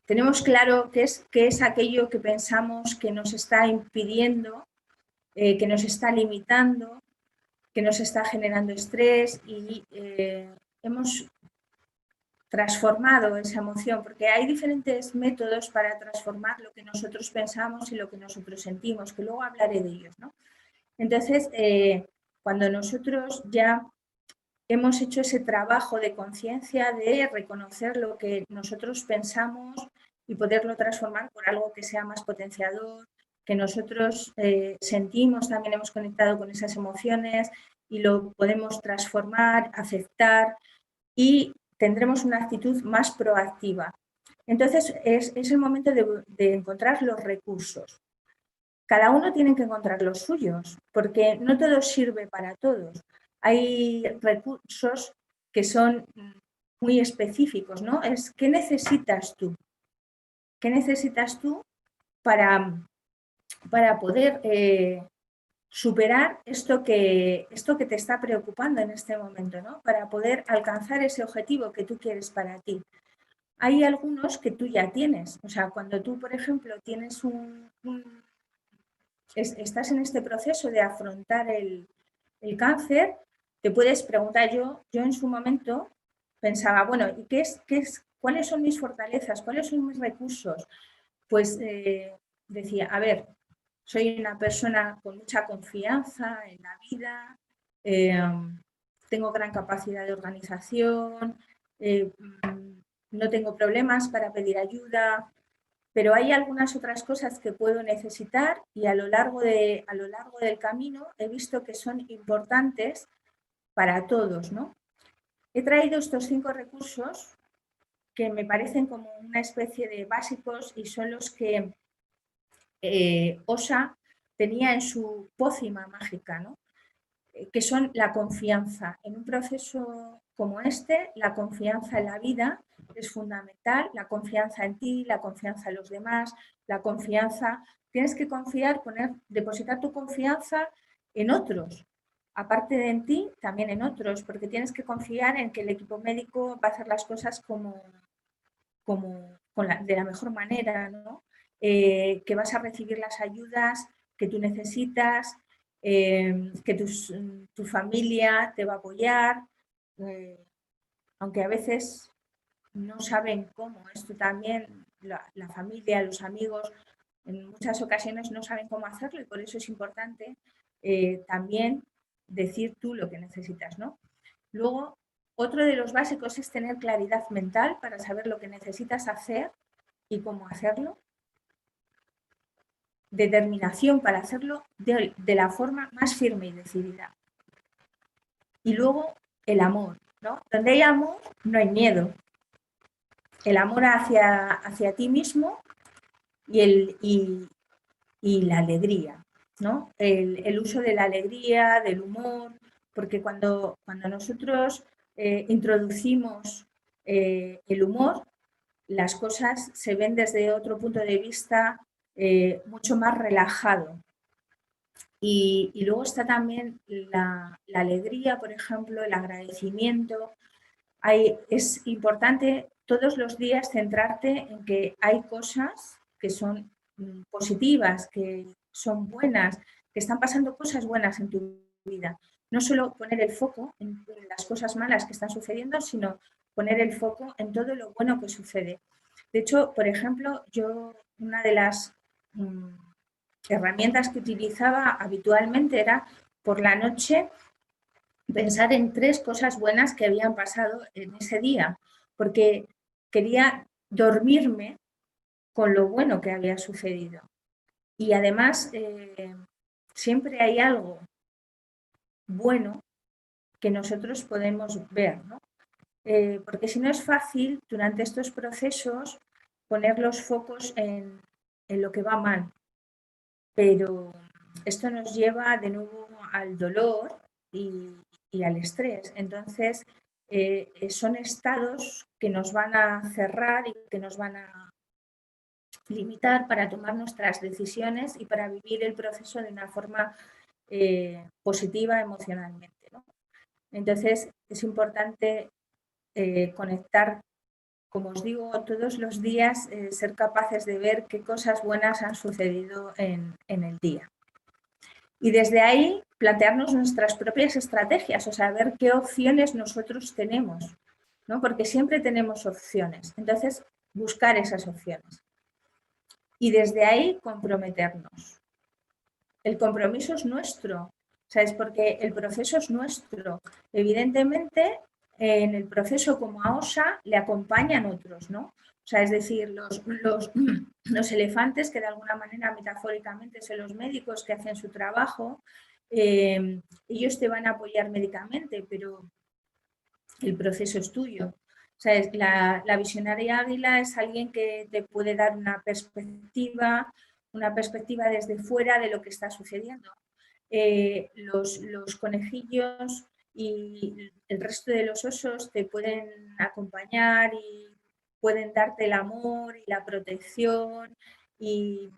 tenemos claro qué es aquello que pensamos que nos está impidiendo, que nos está limitando, que nos está generando estrés y hemos transformado esa emoción, porque hay diferentes métodos para transformar lo que nosotros pensamos y lo que nosotros sentimos, que luego hablaré de ellos, ¿no? Entonces, cuando nosotros ya hemos hecho ese trabajo de conciencia de reconocer lo que nosotros pensamos y poderlo transformar por algo que sea más potenciador, que nosotros sentimos, también hemos conectado con esas emociones y lo podemos transformar, aceptar y tendremos una actitud más proactiva. Entonces, es el momento de encontrar los recursos. Cada uno tiene que encontrar los suyos, porque no todo sirve para todos. Hay recursos que son muy específicos, ¿no? Es ¿qué necesitas tú? ¿Qué necesitas tú para poder superar esto que te está preocupando en este momento, ¿no? Para poder alcanzar ese objetivo que tú quieres para ti. Hay algunos que tú ya tienes. O sea, cuando tú, por ejemplo, tienes estás en este proceso de afrontar el cáncer, te puedes preguntar, yo en su momento pensaba, bueno, ¿y cuáles son mis fortalezas? ¿Cuáles son mis recursos? Pues decía, a ver, soy una persona con mucha confianza en la vida, tengo gran capacidad de organización, no tengo problemas para pedir ayuda, pero hay algunas otras cosas que puedo necesitar y a lo largo del camino he visto que son importantes para todos, ¿no? He traído estos 5 recursos que me parecen como una especie de básicos y son los que Osa tenía en su pócima mágica, ¿no? Que son la confianza. En un proceso como este, la confianza en la vida es fundamental, la confianza en ti, la confianza en los demás, la confianza, tienes que confiar, depositar tu confianza en otros, aparte de en ti, también en otros, porque tienes que confiar en que el equipo médico va a hacer las cosas de la mejor manera, ¿no? Que vas a recibir las ayudas que tú necesitas, que tu familia te va a apoyar, aunque a veces no saben cómo. Esto también, la familia, los amigos, en muchas ocasiones no saben cómo hacerlo y por eso es importante también decir tú lo que necesitas, ¿no? Luego, otro de los básicos es tener claridad mental para saber lo que necesitas hacer y cómo hacerlo. Determinación para hacerlo de la forma más firme y decidida. Y luego el amor, ¿no? Donde hay amor no hay miedo. El amor hacia ti mismo y la alegría, ¿no? El uso de la alegría, del humor, porque cuando nosotros introducimos el humor, las cosas se ven desde otro punto de vista mucho más relajado. Y luego está también la alegría, por ejemplo, el agradecimiento. Es importante todos los días centrarte en que hay cosas que son positivas, que son buenas, que están pasando cosas buenas en tu vida. No solo poner el foco en las cosas malas que están sucediendo, sino poner el foco en todo lo bueno que sucede. De hecho, por ejemplo, yo una de las herramientas que utilizaba habitualmente era por la noche pensar en 3 cosas buenas que habían pasado en ese día, porque quería dormirme con lo bueno que había sucedido. Y además, siempre hay algo bueno que nosotros podemos ver, ¿no? Porque si no es fácil durante estos procesos poner los focos en lo que va mal, pero esto nos lleva de nuevo al dolor y al estrés. Entonces, son estados que nos van a cerrar y que nos van a limitar para tomar nuestras decisiones y para vivir el proceso de una forma positiva emocionalmente, ¿no? Entonces, es importante conectar, como os digo, todos los días, ser capaces de ver qué cosas buenas han sucedido en el día. Y desde ahí plantearnos nuestras propias estrategias, o sea, ver qué opciones nosotros tenemos, ¿no? Porque siempre tenemos opciones. Entonces, buscar esas opciones. Y desde ahí comprometernos. El compromiso es nuestro, ¿sabes? Porque el proceso es nuestro. Evidentemente, en el proceso como a OSA le acompañan otros, ¿no? O sea, es decir, los elefantes, que de alguna manera metafóricamente son los médicos que hacen su trabajo, ellos te van a apoyar médicamente, pero el proceso es tuyo. O sea, la visionaria águila es alguien que te puede dar una perspectiva desde fuera de lo que está sucediendo. Los conejillos y el resto de los osos te pueden acompañar y pueden darte el amor y la protección y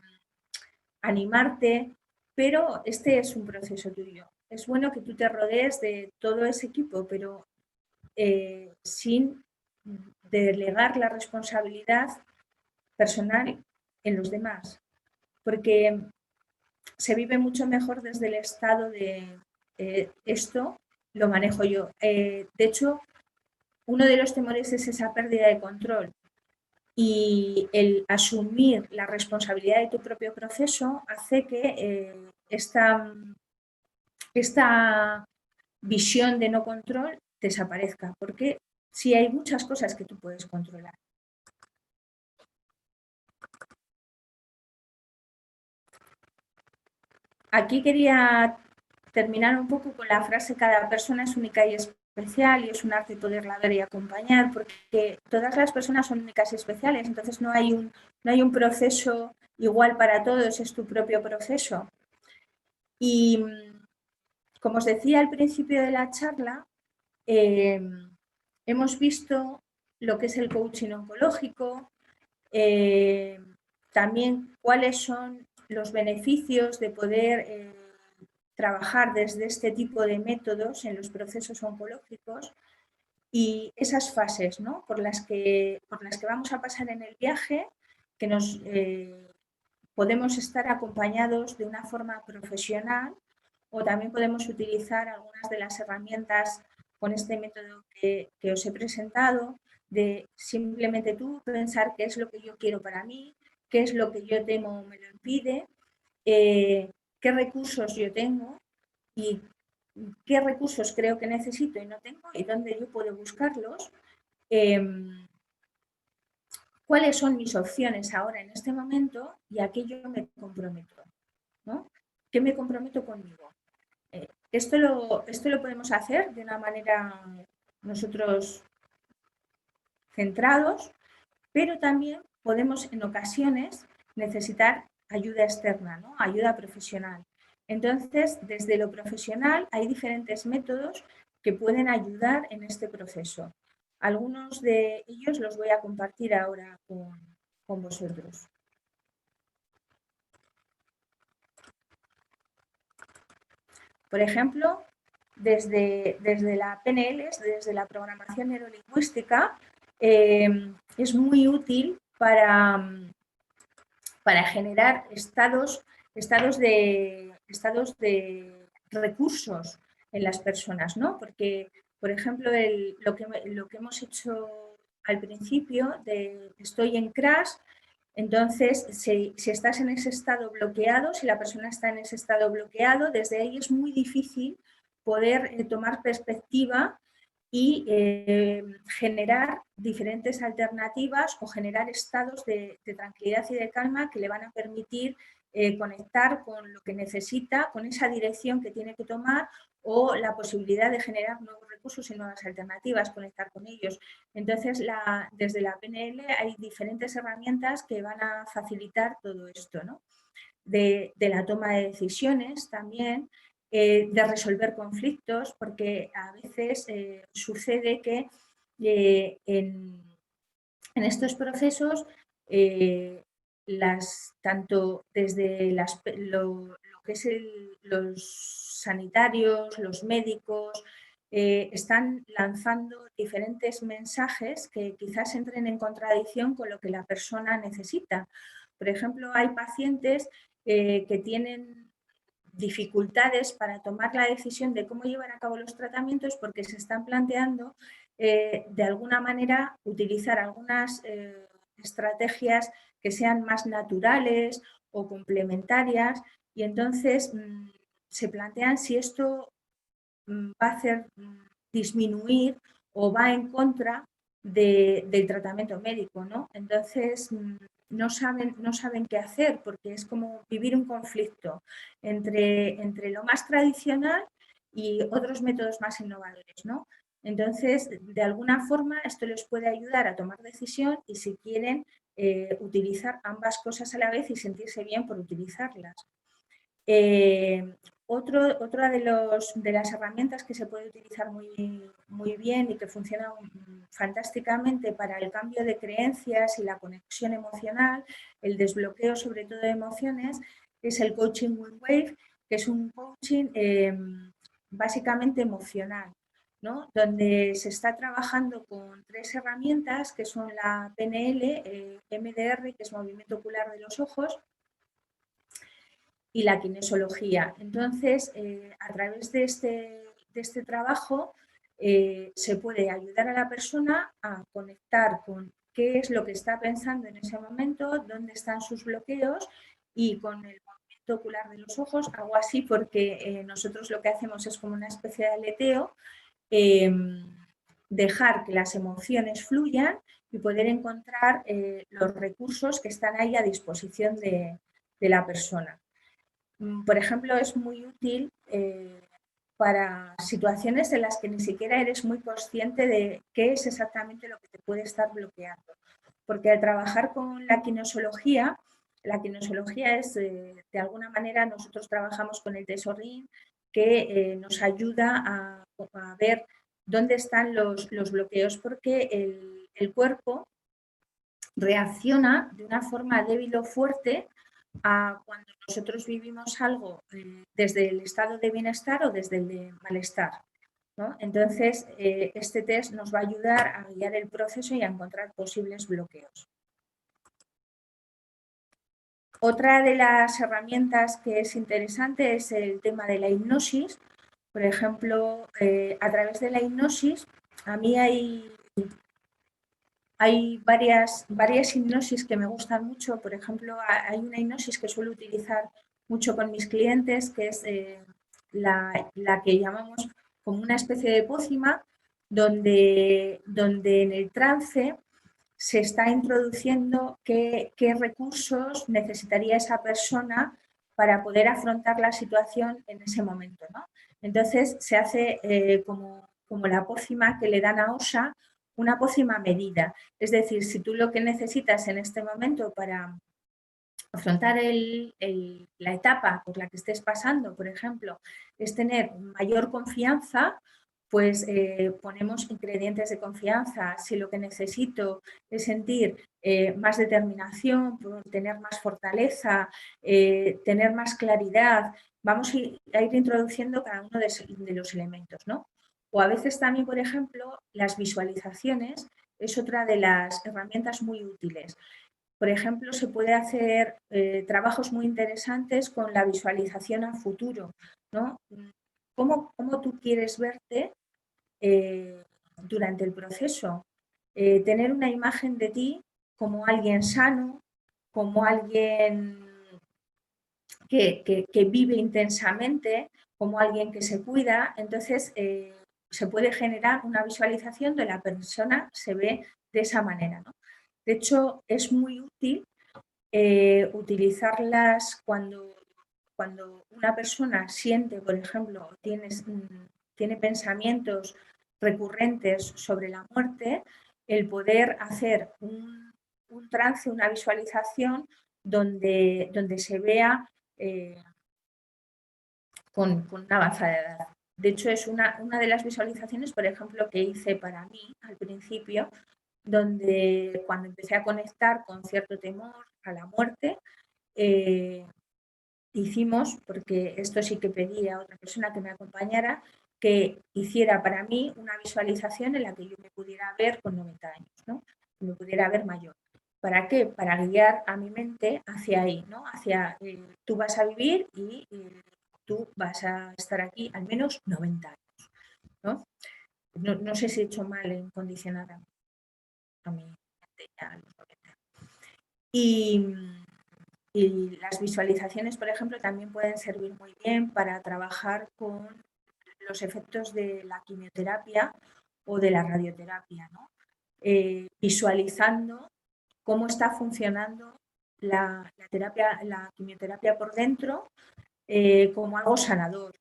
animarte, pero este es un proceso tuyo. Es bueno que tú te rodees de todo ese equipo, pero sin delegar la responsabilidad personal en los demás, porque se vive mucho mejor desde el estado de esto lo manejo yo. De hecho, uno de los temores es esa pérdida de control, y el asumir la responsabilidad de tu propio proceso hace que esta visión de no control desaparezca, porque sí hay muchas cosas que tú puedes controlar. Aquí quería terminar un poco con la frase: cada persona es única y especial y es un arte poderla ver y acompañar, porque todas las personas son únicas y especiales, entonces no hay un proceso igual para todos, es tu propio proceso. Y como os decía al principio de la charla, hemos visto lo que es el coaching oncológico, también cuáles son los beneficios de poder trabajar desde este tipo de métodos en los procesos oncológicos y esas fases, ¿no? por las que vamos a pasar en el viaje, que nos podemos estar acompañados de una forma profesional, o también podemos utilizar algunas de las herramientas con este método que os he presentado, de simplemente tú pensar qué es lo que yo quiero para mí, qué es lo que yo temo me lo impide, qué recursos yo tengo y qué recursos creo que necesito y no tengo y dónde yo puedo buscarlos, cuáles son mis opciones ahora en este momento y a qué yo me comprometo, ¿no? ¿Qué me comprometo conmigo? Esto lo podemos hacer de una manera nosotros centrados, pero también podemos en ocasiones necesitar ayuda externa, ¿no? Ayuda profesional. Entonces, desde lo profesional hay diferentes métodos que pueden ayudar en este proceso. Algunos de ellos los voy a compartir ahora con vosotros. Por ejemplo, desde la PNL, desde la programación neurolingüística, es muy útil para generar estados de recursos en las personas, ¿no? Porque, por ejemplo, lo que hemos hecho al principio de estoy en crash, entonces si estás en ese estado bloqueado, si la persona está en ese estado bloqueado, desde ahí es muy difícil poder tomar perspectiva y generar diferentes alternativas o generar estados de tranquilidad y de calma que le van a permitir conectar con lo que necesita, con esa dirección que tiene que tomar o la posibilidad de generar nuevos recursos y nuevas alternativas, conectar con ellos. Entonces, desde la PNL hay diferentes herramientas que van a facilitar todo esto, ¿no? De la toma de decisiones también, de resolver conflictos, porque a veces sucede que en estos procesos, tanto desde lo que es los sanitarios, los médicos, están lanzando diferentes mensajes que quizás entren en contradicción con lo que la persona necesita. Por ejemplo, hay pacientes que tienen dificultades para tomar la decisión de cómo llevar a cabo los tratamientos porque se están planteando de alguna manera utilizar algunas estrategias que sean más naturales o complementarias y entonces se plantean si esto va a hacer disminuir o va en contra del tratamiento médico, ¿no? Entonces no saben qué hacer porque es como vivir un conflicto entre lo más tradicional y otros métodos más innovadores, ¿no? Entonces, de alguna forma, esto les puede ayudar a tomar decisión y si quieren utilizar ambas cosas a la vez y sentirse bien por utilizarlas. Otra de las herramientas que se puede utilizar muy bien y que funciona fantásticamente para el cambio de creencias y la conexión emocional, el desbloqueo sobre todo de emociones, es el coaching Wave, que es un coaching básicamente emocional, ¿no? Donde se está trabajando con 3 herramientas que son la PNL, MDR, que es movimiento ocular de los ojos, y la kinesiología. Entonces, a través de este trabajo se puede ayudar a la persona a conectar con qué es lo que está pensando en ese momento, dónde están sus bloqueos y con el movimiento ocular de los ojos, hago así porque nosotros lo que hacemos es como una especie de aleteo, dejar que las emociones fluyan y poder encontrar los recursos que están ahí a disposición de la persona. Por ejemplo, es muy útil para situaciones en las que ni siquiera eres muy consciente de qué es exactamente lo que te puede estar bloqueando. Porque al trabajar con la kinesiología es, de alguna manera, nosotros trabajamos con el tesorín que nos ayuda a ver dónde están los bloqueos, porque el cuerpo reacciona de una forma débil o fuerte a cuando nosotros vivimos algo desde el estado de bienestar o desde el de malestar, ¿no? Entonces, este test nos va a ayudar a guiar el proceso y a encontrar posibles bloqueos. Otra de las herramientas que es interesante es el tema de la hipnosis. Por ejemplo, a través de la hipnosis, a mí hay varias hipnosis que me gustan mucho. Por ejemplo, hay una hipnosis que suelo utilizar mucho con mis clientes, que es la que llamamos como una especie de pócima, donde en el trance se está introduciendo qué recursos necesitaría esa persona para poder afrontar la situación en ese momento, ¿no? Entonces se hace como la pócima que le dan a OSA, una pócima medida. Es decir, si tú lo que necesitas en este momento para afrontar la etapa por la que estés pasando, por ejemplo, es tener mayor confianza, pues ponemos ingredientes de confianza. Si lo que necesito es sentir más determinación, tener más fortaleza, tener más claridad, vamos a ir introduciendo cada uno de los elementos, ¿no? O a veces también, por ejemplo, las visualizaciones es otra de las herramientas muy útiles. Por ejemplo, se puede hacer trabajos muy interesantes con la visualización a futuro, ¿no? ¿Cómo tú quieres verte durante el proceso? Tener una imagen de ti como alguien sano, como alguien que vive intensamente, como alguien que se cuida. Entonces, se puede generar una visualización donde la persona se ve de esa manera, ¿no? De hecho, es muy útil utilizarlas cuando una persona siente, por ejemplo, tiene pensamientos recurrentes sobre la muerte, el poder hacer un trance, una visualización donde se vea con una avanzada edad. De hecho, es una de las visualizaciones, por ejemplo, que hice para mí al principio, donde cuando empecé a conectar con cierto temor a la muerte, hicimos, porque esto sí que pedí a otra persona que me acompañara, que hiciera para mí una visualización en la que yo me pudiera ver con 90 años, ¿no? Que me pudiera ver mayor. ¿Para qué? Para guiar a mi mente hacia ahí, ¿no? Hacia tú vas a vivir y tú vas a estar aquí al menos 90 años, ¿no? No sé si he hecho mal en condicionar a mi mente ya a los 90. Y las visualizaciones, por ejemplo, también pueden servir muy bien para trabajar con los efectos de la quimioterapia o de la radioterapia, ¿no? Visualizando cómo está funcionando la quimioterapia por dentro como algo sanador.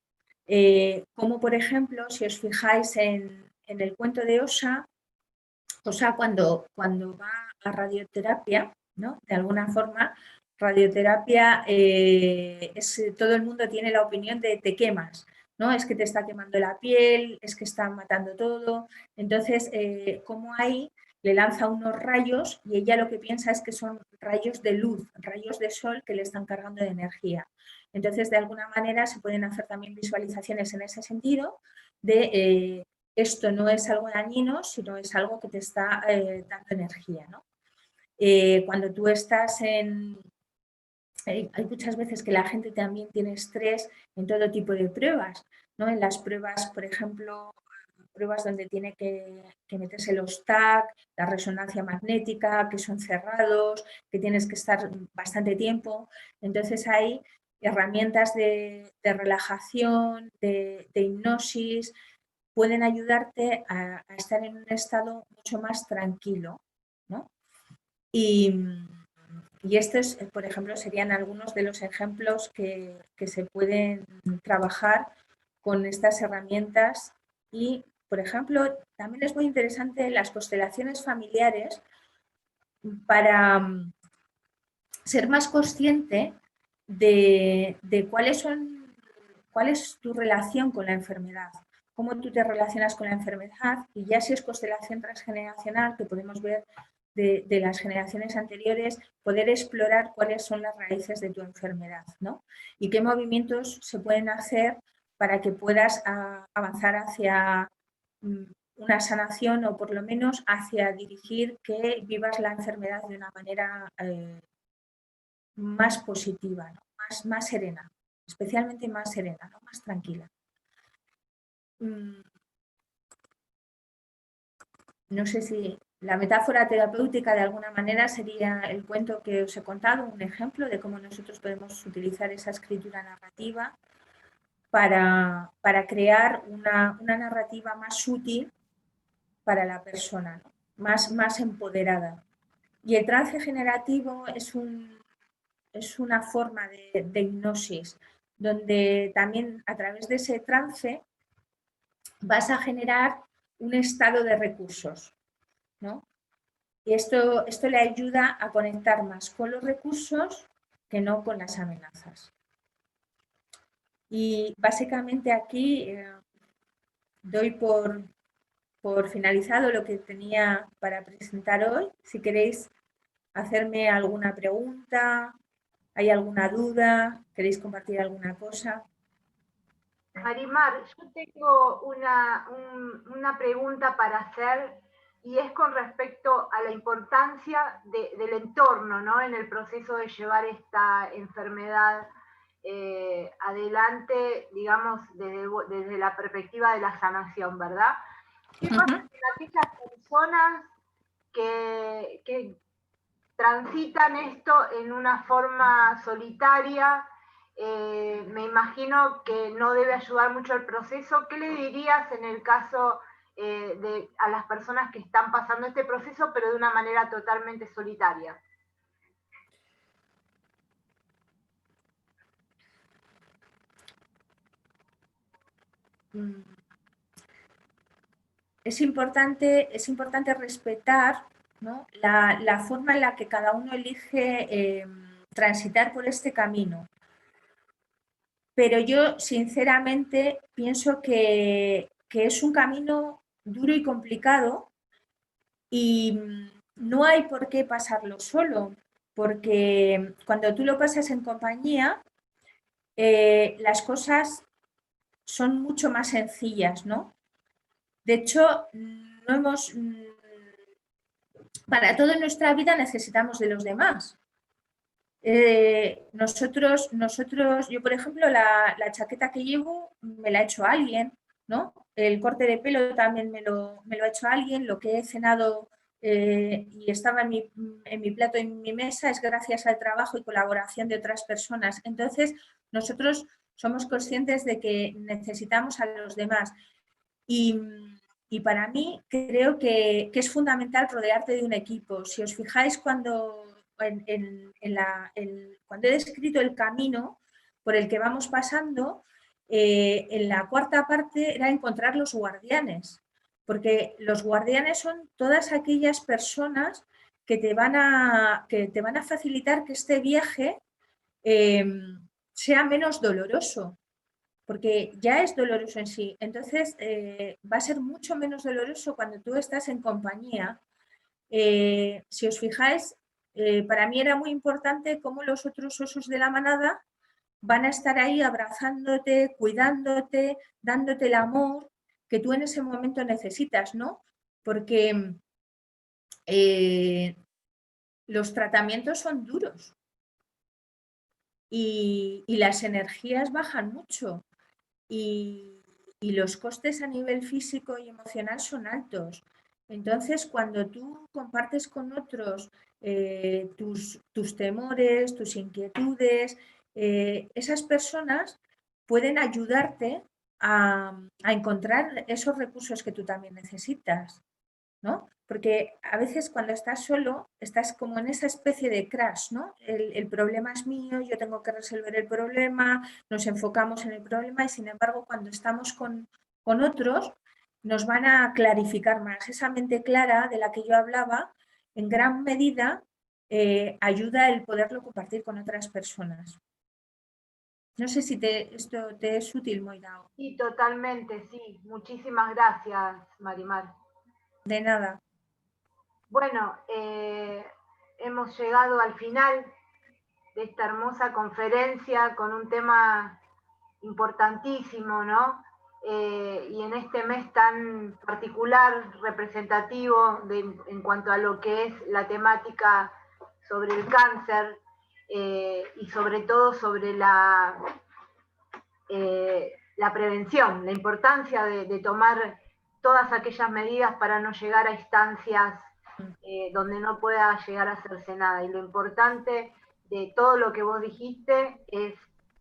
Como, por ejemplo, si os fijáis en el cuento de Osa cuando va a radioterapia, ¿no? De alguna forma, radioterapia, todo el mundo tiene la opinión de te quemas, ¿no? Es que te está quemando la piel, es que está matando todo. Entonces, como ahí le lanza unos rayos y ella lo que piensa es que son rayos de luz, rayos de sol que le están cargando de energía. Entonces, de alguna manera se pueden hacer también visualizaciones en ese sentido de esto no es algo dañino, sino es algo que te está dando energía, ¿no? Cuando tú estás hay muchas veces que la gente también tiene estrés en todo tipo de pruebas, ¿no? En las pruebas, por ejemplo, pruebas donde tiene que meterse los TAC, la resonancia magnética, que son cerrados, que tienes que estar bastante tiempo. Entonces hay herramientas de relajación, de hipnosis, pueden ayudarte a estar en un estado mucho más tranquilo, ¿no? Y estos, por ejemplo, serían algunos de los ejemplos que se pueden trabajar con estas herramientas. Y, por ejemplo, también es muy interesante las constelaciones familiares para ser más consciente de cuál es tu relación con la enfermedad, cómo tú te relacionas con la enfermedad, y ya si es constelación transgeneracional, que podemos ver de las generaciones anteriores, poder explorar cuáles son las raíces de tu enfermedad, ¿no? Y qué movimientos se pueden hacer para que puedas avanzar hacia una sanación, o por lo menos hacia dirigir que vivas la enfermedad de una manera más positiva, ¿no? más serena, especialmente más serena, ¿no? Más tranquila. No sé si la metáfora terapéutica de alguna manera sería el cuento que os he contado, un ejemplo de cómo nosotros podemos utilizar esa escritura narrativa para crear una narrativa más útil para la persona, ¿no? más empoderada. Y el trance generativo es una forma de hipnosis, donde también a través de ese trance vas a generar un estado de recursos, ¿no? Y esto le ayuda a conectar más con los recursos que no con las amenazas. Y básicamente aquí doy por finalizado lo que tenía para presentar hoy. Si queréis hacerme alguna pregunta, ¿hay alguna duda? ¿Queréis compartir alguna cosa? Marimar, yo tengo una pregunta para hacer, y es con respecto a la importancia del entorno, ¿no? En el proceso de llevar esta enfermedad adelante, digamos, desde la perspectiva de la sanación, ¿verdad? ¿Qué pasa con aquellas personas que transitan esto en una forma solitaria me imagino que no debe ayudar mucho el proceso. ¿Qué le dirías en el caso a las personas que están pasando este proceso, pero de una manera totalmente solitaria? Es importante respetar, ¿no?, la forma en la que cada uno elige transitar por este camino. Pero yo, sinceramente, pienso que es un camino duro y complicado y no hay por qué pasarlo solo, porque cuando tú lo pasas en compañía, las cosas son mucho más sencillas, ¿no? De hecho, para toda nuestra vida necesitamos de los demás. Yo, por ejemplo, la chaqueta que llevo me la ha hecho alguien, ¿no? El corte de pelo también me lo ha hecho alguien. Lo que he cenado y estaba en mi plato, en mi mesa, es gracias al trabajo y colaboración de otras personas. Entonces, nosotros somos conscientes de que necesitamos a los demás. Y para mí creo que es fundamental rodearte de un equipo. Si os fijáis, cuando he descrito el camino por el que vamos pasando, en la cuarta parte era encontrar los guardianes, porque los guardianes son todas aquellas personas que te van a facilitar que este viaje sea menos doloroso, porque ya es doloroso en sí. Entonces, va a ser mucho menos doloroso cuando tú estás en compañía. Si os fijáis, para mí era muy importante cómo los otros osos de la manada van a estar ahí abrazándote, cuidándote, dándote el amor que tú en ese momento necesitas, ¿no? Porque los tratamientos son duros y las energías bajan mucho. Y los costes a nivel físico y emocional son altos. Entonces, cuando tú compartes con otros tus temores, tus inquietudes, esas personas pueden ayudarte a encontrar esos recursos que tú también necesitas, ¿no? Porque a veces cuando estás solo, estás como en esa especie de crash, ¿no? El problema es mío, yo tengo que resolver el problema, nos enfocamos en el problema y sin embargo cuando estamos con otros nos van a clarificar más. Esa mente clara de la que yo hablaba, en gran medida ayuda el poderlo compartir con otras personas. No sé si esto te es útil, Moira. Sí, totalmente, sí. Muchísimas gracias, Marimar. De nada. Bueno, hemos llegado al final de esta hermosa conferencia con un tema importantísimo, ¿no? Y en este mes tan particular, representativo en cuanto a lo que es la temática sobre el cáncer y sobre todo sobre la prevención, la importancia de tomar todas aquellas medidas para no llegar a instancias donde no pueda llegar a hacerse nada. Y lo importante de todo lo que vos dijiste es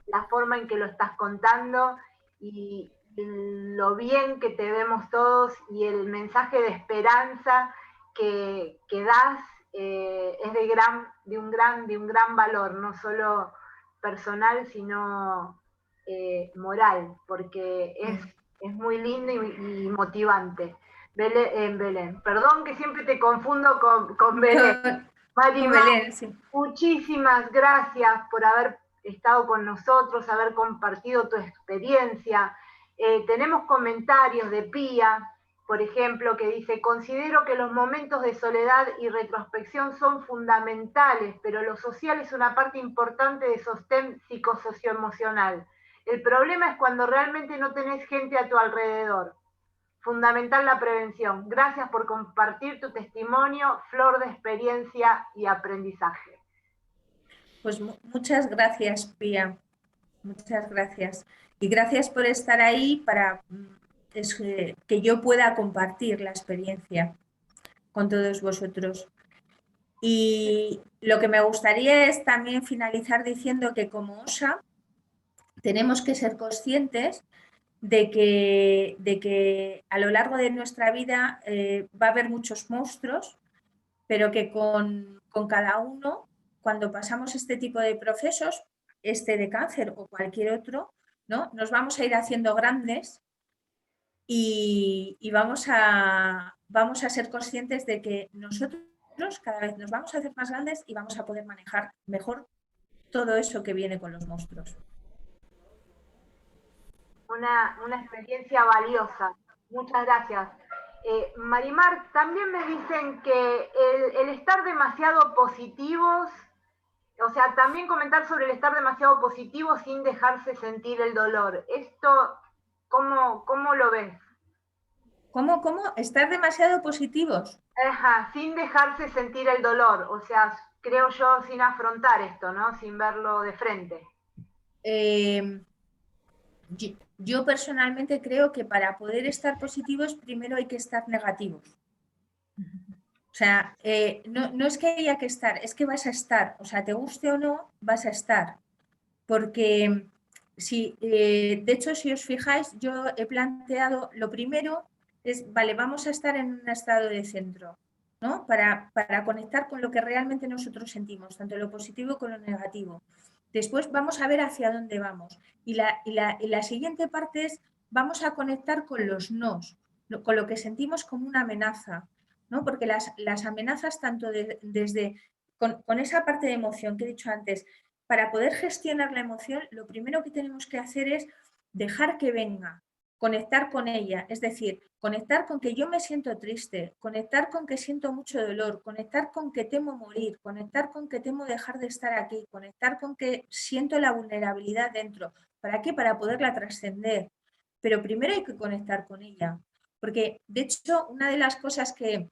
la forma en que lo estás contando y lo bien que te vemos todos y el mensaje de esperanza que das es de un gran valor, no solo personal, sino moral, porque es muy lindo y motivante. Belén. Perdón que siempre te confundo con Belén. Marimar, Belén, sí. Muchísimas gracias por haber estado con nosotros, haber compartido tu experiencia. Tenemos comentarios de Pía, por ejemplo, que dice: considero que los momentos de soledad y retrospección son fundamentales, pero lo social es una parte importante de sostén psicosocioemocional. El problema es cuando realmente no tenés gente a tu alrededor. Fundamental la prevención. Gracias por compartir tu testimonio, flor de experiencia y aprendizaje. Pues muchas gracias, Pía. Muchas gracias. Y gracias por estar ahí para que yo pueda compartir la experiencia con todos vosotros. Y lo que me gustaría es también finalizar diciendo que como OSA tenemos que ser conscientes de que a lo largo de nuestra vida va a haber muchos monstruos, pero que con cada uno, cuando pasamos este tipo de procesos, este de cáncer o cualquier otro, ¿no? Nos vamos a ir haciendo grandes y vamos a ser conscientes de que nosotros cada vez nos vamos a hacer más grandes y vamos a poder manejar mejor todo eso que viene con los monstruos. Una experiencia valiosa. Muchas gracias. Marimar, también me dicen que el estar demasiado positivos, o sea, también comentar sobre el estar demasiado positivo sin dejarse sentir el dolor. Esto, ¿cómo lo ves? ¿Cómo? Estar demasiado positivos. Ajá, sin dejarse sentir el dolor, o sea, creo yo, sin afrontar esto, ¿no? Sin verlo de frente. Yo personalmente creo que para poder estar positivos primero hay que estar negativos. O sea, no es que haya que estar, es que vas a estar. O sea, te guste o no, vas a estar. Porque si, de hecho, si os fijáis, yo he planteado, lo primero es, vale, vamos a estar en un estado de centro, ¿no? Para conectar con lo que realmente nosotros sentimos, tanto lo positivo como lo negativo. Después vamos a ver hacia dónde vamos. Y la siguiente parte es, vamos a conectar con los nos, con lo que sentimos como una amenaza, ¿no? Porque las amenazas, tanto desde con esa parte de emoción que he dicho antes, para poder gestionar la emoción, lo primero que tenemos que hacer es dejar que venga, conectar con ella, es decir, conectar con que yo me siento triste, conectar con que siento mucho dolor, conectar con que temo morir, conectar con que temo dejar de estar aquí, conectar con que siento la vulnerabilidad dentro. ¿Para qué? Para poderla trascender. Pero primero hay que conectar con ella, porque de hecho una de las cosas que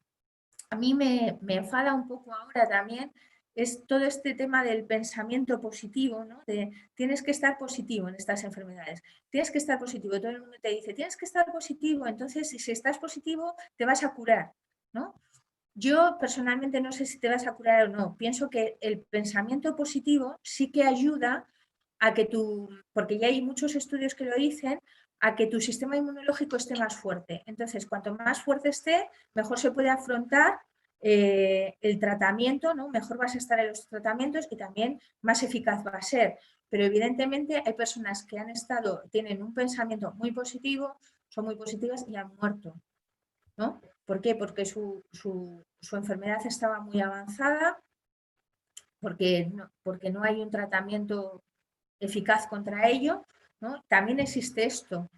a mí me enfada un poco ahora también es todo este tema del pensamiento positivo, ¿no? De tienes que estar positivo en estas enfermedades, tienes que estar positivo, todo el mundo te dice, tienes que estar positivo, entonces si estás positivo te vas a curar, ¿no? Yo personalmente no sé si te vas a curar o no, pienso que el pensamiento positivo sí que ayuda a que porque ya hay muchos estudios que lo dicen, a que tu sistema inmunológico esté más fuerte. Entonces, cuanto más fuerte esté, mejor se puede afrontar el tratamiento, ¿no? Mejor vas a estar en los tratamientos y también más eficaz va a ser. Pero evidentemente hay personas que tienen un pensamiento muy positivo, son muy positivas y han muerto, ¿no? ¿Por qué? Porque su enfermedad estaba muy avanzada, porque no hay un tratamiento eficaz contra ello, ¿no? También existe esto.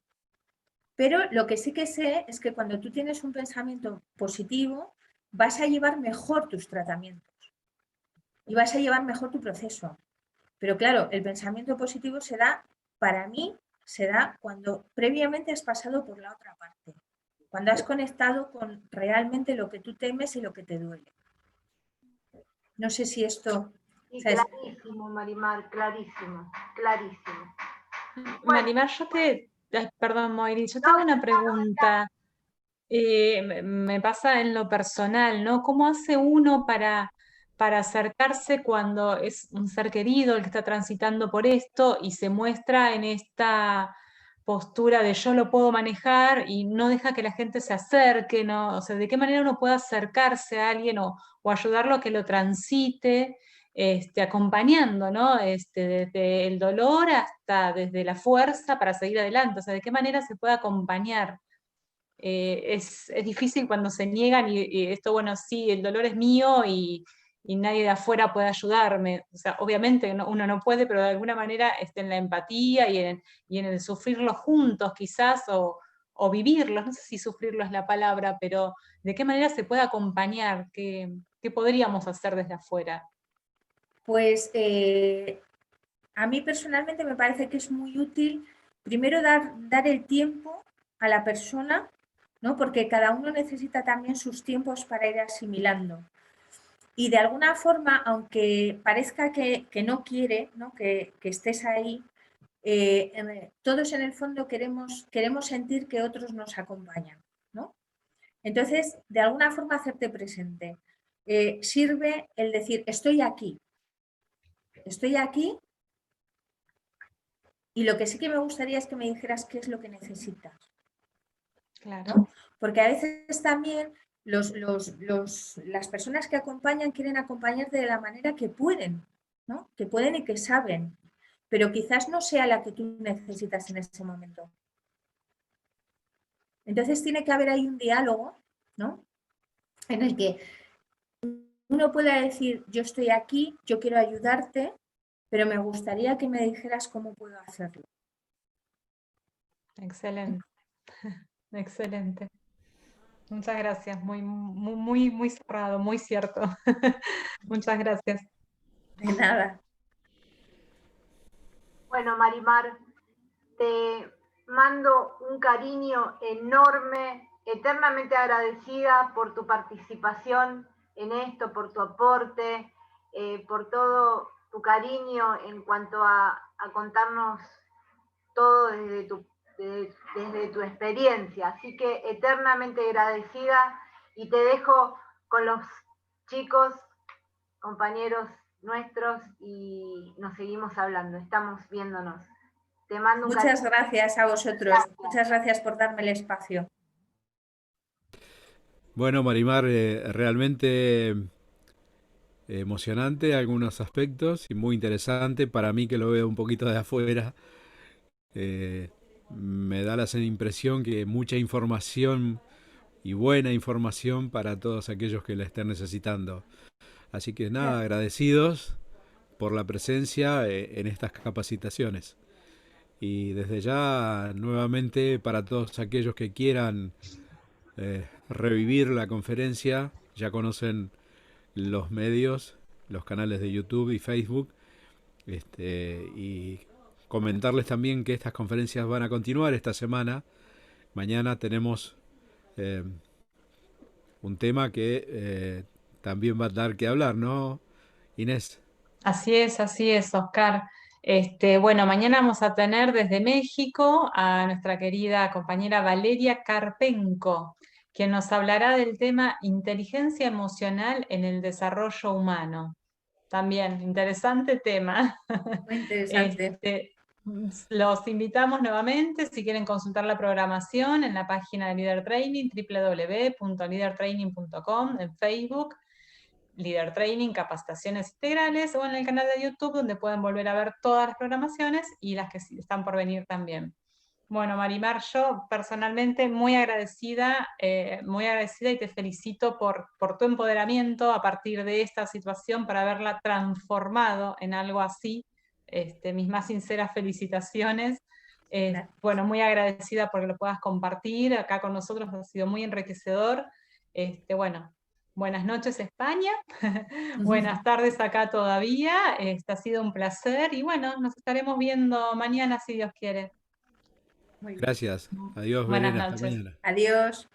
Pero lo que sí que sé es que cuando tú tienes un pensamiento positivo, vas a llevar mejor tus tratamientos y vas a llevar mejor tu proceso. Pero claro, el pensamiento positivo para mí, se da cuando previamente has pasado por la otra parte, cuando has conectado con realmente lo que tú temes y lo que te duele. No sé si esto... Sí, clarísimo, Marimar, clarísimo, clarísimo. Marimar, perdón, Moiri, yo te hago una pregunta. Me pasa en lo personal, ¿no? ¿Cómo hace uno para acercarse cuando es un ser querido el que está transitando por esto y se muestra en esta postura de yo lo puedo manejar y no deja que la gente se acerque, ¿no? O sea, ¿de qué manera uno puede acercarse a alguien o ayudarlo a que lo transite? Acompañando, ¿no? Desde el dolor hasta desde la fuerza para seguir adelante. O sea, ¿de qué manera se puede acompañar? Es difícil cuando se niegan y esto, bueno, sí, el dolor es mío y nadie de afuera puede ayudarme. O sea, obviamente uno no puede, pero de alguna manera en la empatía y en el sufrirlo juntos quizás o vivirlo, no sé si sufrirlo es la palabra, pero ¿de qué manera se puede acompañar? ¿Qué podríamos hacer desde afuera? Pues a mí personalmente me parece que es muy útil primero dar el tiempo a la persona, ¿no? Porque cada uno necesita también sus tiempos para ir asimilando. Y de alguna forma, aunque parezca que no quiere, ¿no? Que estés ahí, todos en el fondo queremos sentir que otros nos acompañan, ¿no? Entonces, de alguna forma hacerte presente. Sirve el decir, estoy aquí Y lo que sí que me gustaría es que me dijeras qué es lo que necesitas. Claro. ¿No? Porque a veces también las personas que acompañan quieren acompañarte de la manera que pueden, ¿no? Que pueden y que saben, pero quizás no sea la que tú necesitas en ese momento. Entonces tiene que haber ahí un diálogo, ¿no? En el que uno pueda decir, yo estoy aquí, yo quiero ayudarte, pero me gustaría que me dijeras cómo puedo hacerlo. Excelente. Excelente. Muchas gracias. Muy cerrado, muy cierto. Muchas gracias. De nada. Bueno, Marimar, te mando un cariño enorme, eternamente agradecida por tu participación en esto, por tu aporte, por todo tu cariño en cuanto a contarnos todo desde tu experiencia. Así que eternamente agradecida y te dejo con los chicos, compañeros nuestros y nos seguimos hablando, estamos viéndonos. Te mando un Muchas cariño. gracias a vosotros. Muchas gracias por darme el espacio. Bueno, Marimar, realmente emocionante algunos aspectos y muy interesante para mí que lo veo un poquito de afuera. eh, Me da la impresión que mucha información y buena información para todos aquellos que la estén necesitando. Así que nada, Gracias. agradecidos por la presencia en estas capacitaciones. Y desde ya, nuevamente, para todos aquellos que quieran revivir la conferencia, ya conocen los medios, los canales de YouTube y Facebook, y comentarles también que estas conferencias van a continuar esta semana. Mañana tenemos eh, un tema que también va a dar que hablar, ¿no, Inés? Así es, Oscar. Bueno, mañana vamos a tener desde México a nuestra querida compañera Valeria Karpenko, quien nos hablará del tema inteligencia emocional en el desarrollo humano. También, interesante tema. Muy interesante. Los invitamos nuevamente, si quieren consultar la programación en la página de Leader Training, www.leadertraining.com, en Facebook, Leader Training, capacitaciones integrales, o en el canal de YouTube, donde pueden volver a ver todas las programaciones y las que están por venir también. Bueno, Marimar, yo personalmente muy agradecida y te felicito por tu empoderamiento a partir de esta situación para haberla transformado en algo así. Mis más sinceras felicitaciones. Bueno, muy agradecida porque lo puedas compartir acá con nosotros, ha sido muy enriquecedor. Bueno, buenas noches España, buenas tardes acá todavía, ha sido un placer y bueno, nos estaremos viendo mañana si Dios quiere. Muy bien. Gracias. Adiós, Buenas Belén. Hasta noches. mañana. Adiós.